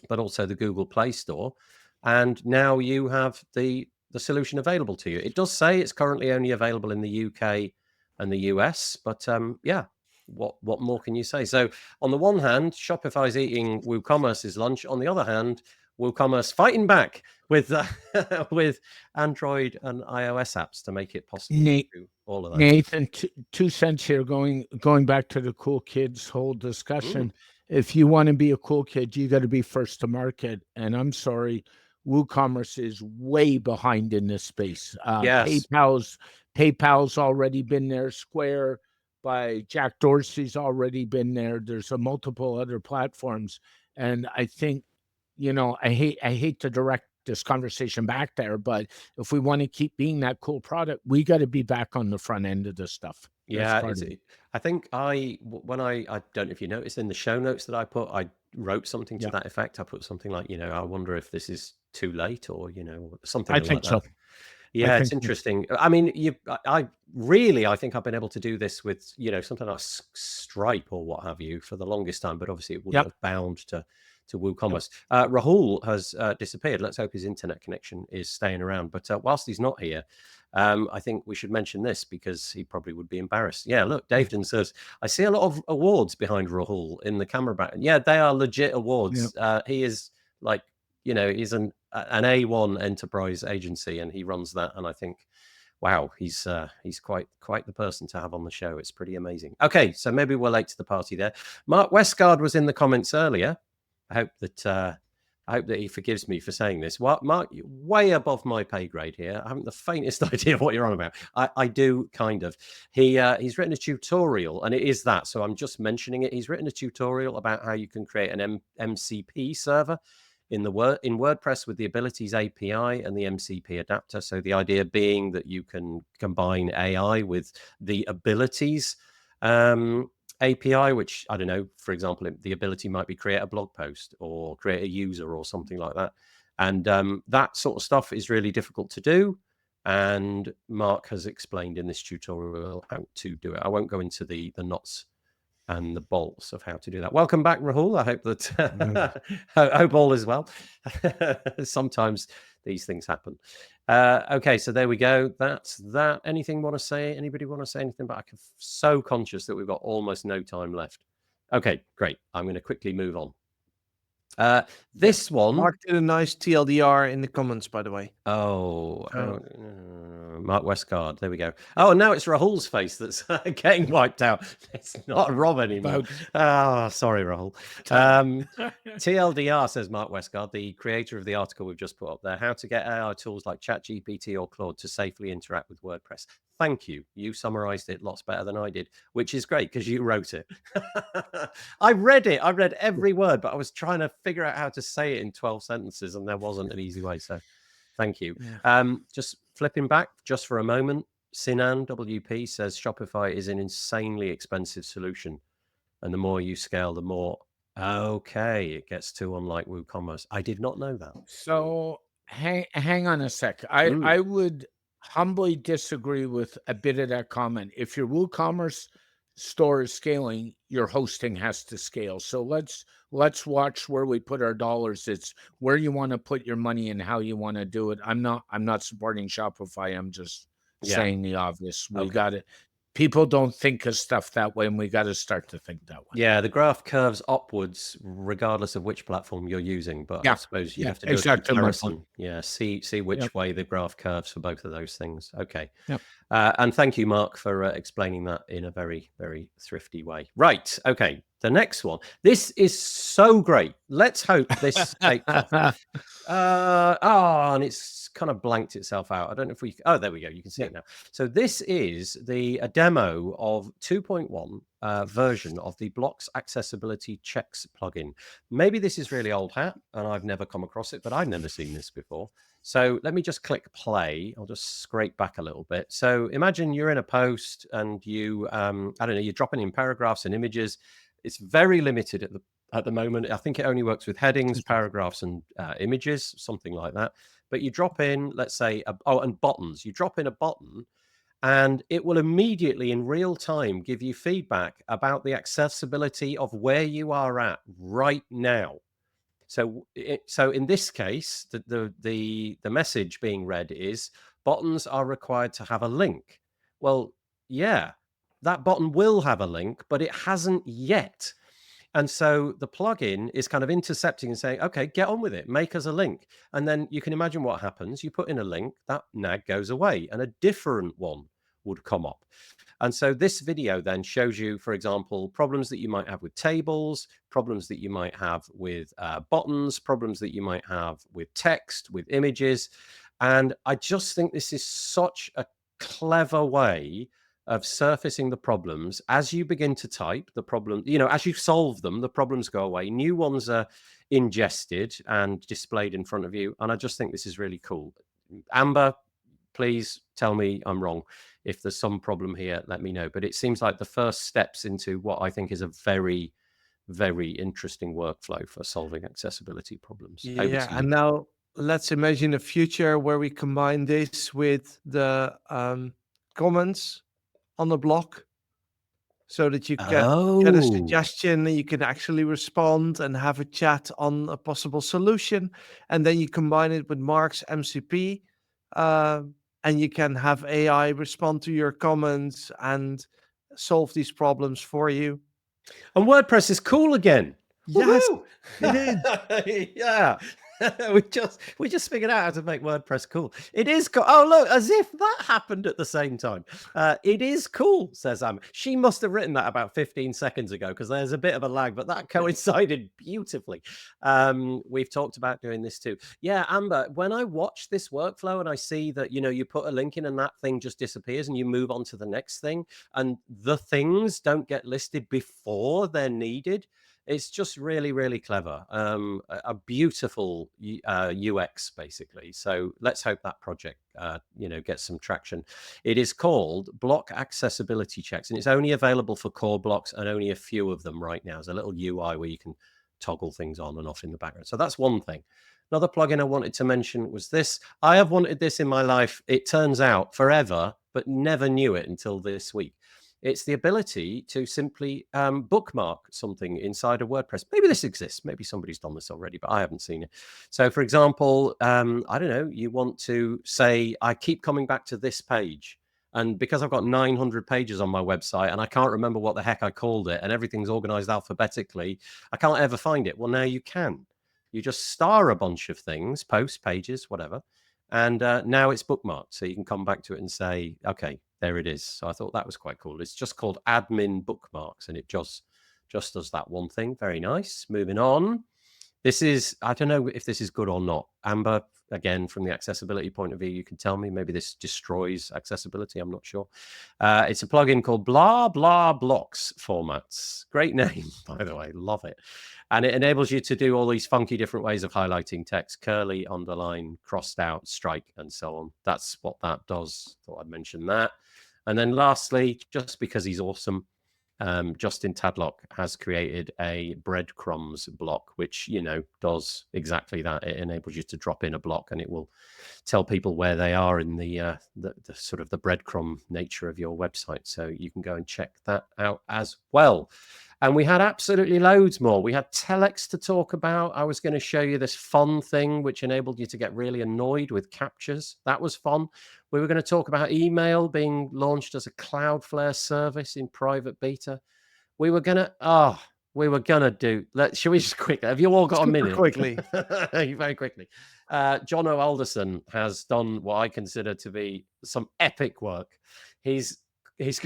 but also the Google Play Store. And now you have the solution available to you. It does say it's currently only available in the UK and the US, but yeah. What more can you say? So on the one hand, Shopify's eating WooCommerce's lunch. On the other hand, WooCommerce fighting back with with Android and iOS apps to make it possible to do all of that. Nathan, 2 cents here. Going back to the cool kids whole discussion. If you want to be a cool kid, you got to be first to market. And I'm sorry, WooCommerce is way behind in this space. Yes. PayPal's already been there. Square by Jack Dorsey's already been there. There's a multiple other platforms, and I think, I hate to direct this conversation back there, but if we want to keep being that cool product, we got to be back on the front end of this stuff. Yeah, I think I don't know if you noticed in the show notes that I wrote something to that effect. I put something like, I wonder if this is too late, or something like that. I think so. Yeah, it's interesting. I mean, I think I've been able to do this with, something like Stripe or what have you for the longest time, but obviously it wouldn't have bound to WooCommerce. Rahul has disappeared. Let's hope his internet connection is staying around. But whilst he's not here, I think we should mention this because he probably would be embarrassed. Yeah, look, Daveton says, I see a lot of awards behind Rahul in the camera back. Yeah, they are legit awards. He is like, he's an A1 enterprise agency, and he runs that. And I think, wow, he's quite the person to have on the show. It's pretty amazing. Okay, so maybe we're late to the party there. Mark Westgard was in the comments earlier. I hope that he forgives me for saying this. Mark, you're way above my pay grade here. I haven't the faintest idea what you're on about. I do kind of. He's written a tutorial, and it is that. So I'm just mentioning it. He's written a tutorial about how you can create an MCP server in WordPress with the Abilities API and the MCP adapter. So the idea being that you can combine AI with the Abilities API, which, I don't know, for example, the ability might be create a blog post or create a user or something like that. And that sort of stuff is really difficult to do. And Mark has explained in this tutorial how to do it. I won't go into the knots and the bolts of how to do that. Welcome back, Rahul. I hope that I hope all is well. Sometimes these things happen. Okay, so there we go. That's that. Anything want to say? Anybody want to say anything? But I'm so conscious that we've got almost no time left. Okay, great. I'm going to quickly move on. This one. Mark did a nice TLDR in the comments, by the way. Oh, Mark Westgard. There we go. Oh, and now it's Rahul's face that's getting wiped out. It's not Rob anymore. Oh, sorry, Rahul. TLDR, says Mark Westgard, the creator of the article we've just put up there, how to get AI tools like ChatGPT or Claude to safely interact with WordPress. Thank you. You summarized it lots better than I did, which is great because you wrote it. I read it. I read every word, but I was trying to figure out how to say it in 12 sentences and there wasn't an easy way. So thank you. Yeah. Just flipping back just for a moment. Sinan WP says Shopify is an insanely expensive solution. And the more you scale, the more, okay, it gets to unlike WooCommerce. I did not know that. So hang on a sec. I would humbly disagree with a bit of that comment. If your WooCommerce store is scaling, your hosting has to scale. So let's watch where we put our dollars. It's where you want to put your money and how you want to do it. I'm not supporting Shopify. I'm just saying the obvious. We got it. People don't think of stuff that way, and we got to start to think that way. Yeah, the graph curves upwards regardless of which platform you're using. But I suppose you have to do a comparison. Yeah, see which way the graph curves for both of those things. Okay. Yep. And thank you, Mark, for explaining that in a very, very thrifty way. Right. Okay. The next one. This is so great. Let's hope this takes off. And it's kind of blanked itself out. I don't know if we... Oh, there we go. You can see it now. So this is a demo of 2.1 version of the Blocks Accessibility Checks plugin. Maybe this is really old hat and I've never come across it, but I've never seen this before. So let me just click play. I'll just scrape back a little bit. So imagine you're in a post and you, I don't know, you're dropping in paragraphs and images. It's very limited at the moment. I think it only works with headings, paragraphs, and images, something like that. But you drop in, let's say, and buttons. You drop in a button, and it will immediately, in real time, give you feedback about the accessibility of where you are at right now. So in this case, the message being read is buttons are required to have a link. Well, yeah. That button will have a link, but it hasn't yet. And so the plugin is kind of intercepting and saying, okay, get on with it, make us a link. And then you can imagine what happens. You put in a link, that nag goes away and a different one would come up. And so this video then shows you, for example, problems that you might have with tables, problems that you might have with buttons, problems that you might have with text, with images. And I just think this is such a clever way of surfacing the problems. As you begin to type the problem, as you solve them, the problems go away. New ones are ingested and displayed in front of you. And I just think this is really cool. Amber, please tell me I'm wrong. If there's some problem here, let me know. But it seems like the first steps into what I think is a very, very interesting workflow for solving accessibility problems. Yeah, and now let's imagine a future where we combine this with the comments on the block, so that you get a suggestion, you can actually respond and have a chat on a possible solution, and then you combine it with Mark's MCP, and you can have AI respond to your comments and solve these problems for you. And WordPress is cool again. Yes, it is. Yeah. we just figured out how to make WordPress cool. It is cool. Oh, look, as if that happened at the same time. It is cool, says Amber. She must have written that about 15 seconds ago because there's a bit of a lag, but that coincided beautifully. We've talked about doing this too. Yeah, Amber, when I watch this workflow and I see that, you put a link in and that thing just disappears and you move on to the next thing and the things don't get listed before they're needed, it's just really, really clever. A beautiful UX, basically. So let's hope that project, gets some traction. It is called Block Accessibility Checks, and it's only available for core blocks and only a few of them right now. There's a little UI where you can toggle things on and off in the background. So that's one thing. Another plugin I wanted to mention was this. I have wanted this in my life, it turns out, forever, but never knew it until this week. It's the ability to simply bookmark something inside of WordPress. Maybe this exists. Maybe somebody's done this already, but I haven't seen it. So, for example, I don't know, you want to say, I keep coming back to this page. And because I've got 900 pages on my website and I can't remember what the heck I called it and everything's organized alphabetically, I can't ever find it. Well, now you can. You just star a bunch of things, posts, pages, whatever. And now it's bookmarked. So you can come back to it and say, okay, there it is. So I thought that was quite cool. It's just called admin bookmarks and it just does that one thing. Very nice. Moving on. This is, I don't know if this is good or not. Amber, again, from the accessibility point of view, you can tell me. Maybe this destroys accessibility. I'm not sure. It's a plugin called Blah Blah Blocks Formats. Great name, by the way. Love it. And it enables you to do all these funky different ways of highlighting text: curly, underline, crossed out, strike, and so on. That's what that does. Thought I'd mention that. And then lastly, just because he's awesome, Justin Tadlock has created a breadcrumbs block, which, you know, does exactly that. It enables you to drop in a block and it will tell people where they are in the sort of the breadcrumb nature of your website. So you can go and check that out as well. And we had absolutely loads more. We had telex to talk about. I was going to show you this fun thing which enabled you to get really annoyed with captures. That was fun. We were going to talk about email being launched as a Cloudflare service in private beta. We were going to do, should we just quickly, have you all got a minute? Quickly. Very quickly. Jono Alderson has done what I consider to be some epic work. He's it's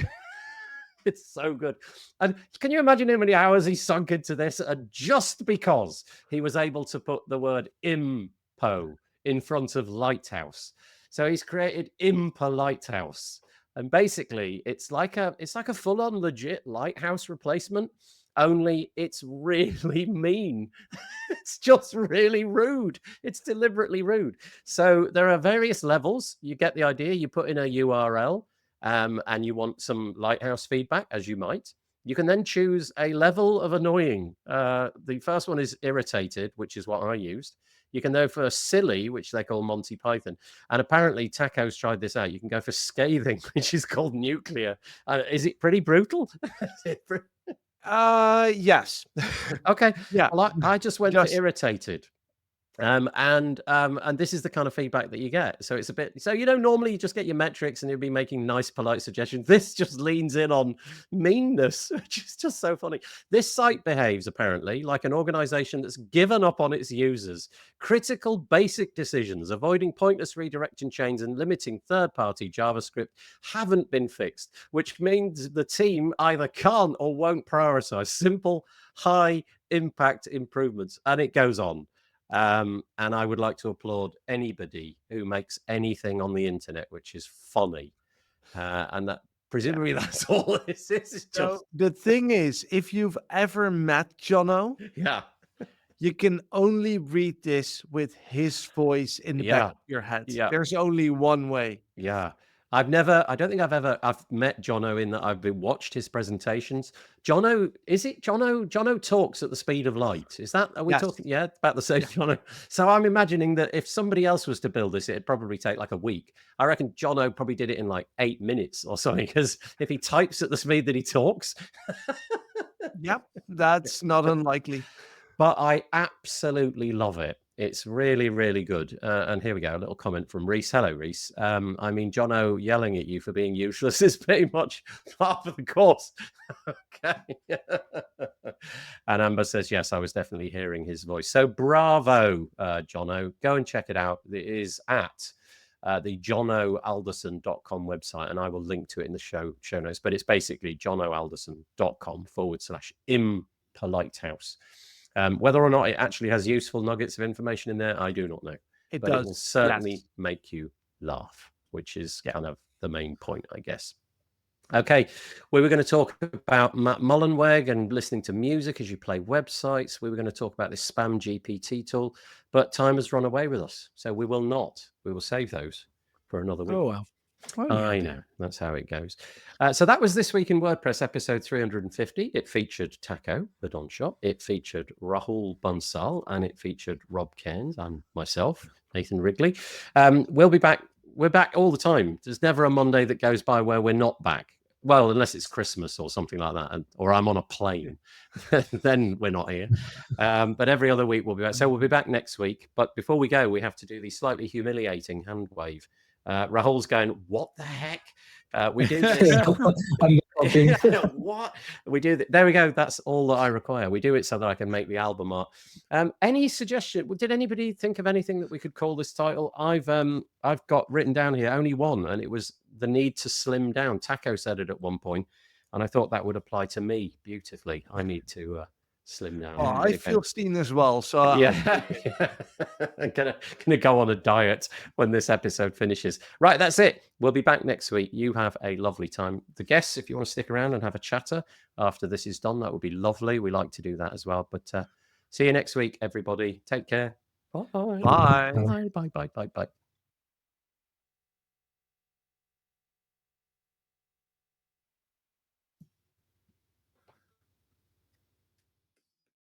so good. And can you imagine how many hours he sunk into this? And just because he was able to put the word impo in front of lighthouse. So he's created Impa Lighthouse. And basically it's like a full-on legit lighthouse replacement, only it's really mean. It's just really rude. It's deliberately rude. So there are various levels. You get the idea. You put in a URL. And you want some lighthouse feedback, as you might. You can then choose a level of annoying. The first one is irritated, which is what I used. You can go for silly, which they call Monty Python. And apparently Taco's tried this out. You can go for scathing, which is called nuclear. Is it pretty brutal? Yes. Okay. Yeah. Well, I just went for irritated. And this is the kind of feedback that you get. So it's a bit, so, you know, normally you just get your metrics and you'll be making nice, polite suggestions. This just leans in on meanness, which is just so funny. This site behaves apparently like an organization that's given up on its users. Critical basic decisions, avoiding pointless redirection chains and limiting third-party JavaScript haven't been fixed, which means the team either can't or won't prioritize simple, high impact improvements. And it goes on. And I would like to applaud anybody who makes anything on the internet which is funny, and that presumably that's all this is. Just... So the thing is, if you've ever met Jono, you can only read this with his voice in the back of your head. There's only one way. I don't think I've met Jono in that I've watched his presentations. Jono talks at the speed of light. Is that, are we talking? Yeah, about the same Jono. So I'm imagining that if somebody else was to build this, it'd probably take like a week. I reckon Jono probably did it in like 8 minutes or something, because if he types at the speed that he talks. Yep, that's not unlikely. But I absolutely love it. It's really, really good. And here we go. A little comment from Reese. Hello, Reese. I mean, Jono yelling at you for being useless is pretty much part of the course. Okay. And Amber says, yes, I was definitely hearing his voice. So bravo, Jono. Go and check it out. It is at the jonoalderson.com website, and I will link to it in the show notes. But it's basically jonoalderson.com/impolitehouse. Whether or not it actually has useful nuggets of information in there, I do not know. It will certainly make you laugh, which is kind of the main point, I guess. Okay, we were going to talk about Matt Mullenweg and listening to music as you play websites. We were going to talk about this spam GPT tool, but time has run away with us. So we will not. We will save those for another week. Oh, well. I know. That's how it goes. So that was This Week in WordPress, episode 350. It featured Taco Verdonschot. It featured Rahul Bansal, and it featured Rob Cairns and myself, Nathan Wrigley. We'll be back. We're back all the time. There's never a Monday that goes by where we're not back. Well, unless it's Christmas or something like that, or I'm on a plane, then we're not here. But every other week we'll be back. So we'll be back next week. But before we go, we have to do the slightly humiliating hand wave. Rahul's going, what the heck? We do this. I'm talking. What we do? There we go. That's all that I require. We do it so that I can make the album art. Any suggestion? Did anybody think of anything that we could call this title? I've got written down here only one, and it was the need to slim down. Taco said it at one point, and I thought that would apply to me beautifully. I need to slim down. Oh, I feel seen as well. So yeah, I'm gonna go on a diet when this episode finishes. Right, that's it. We'll be back next week. You have a lovely time. The guests, if you want to stick around and have a chatter after this is done, that would be lovely. We like to do that as well. But see you next week, everybody. Take care. Bye. bye. Bye. Bye. Bye. Bye. Bye.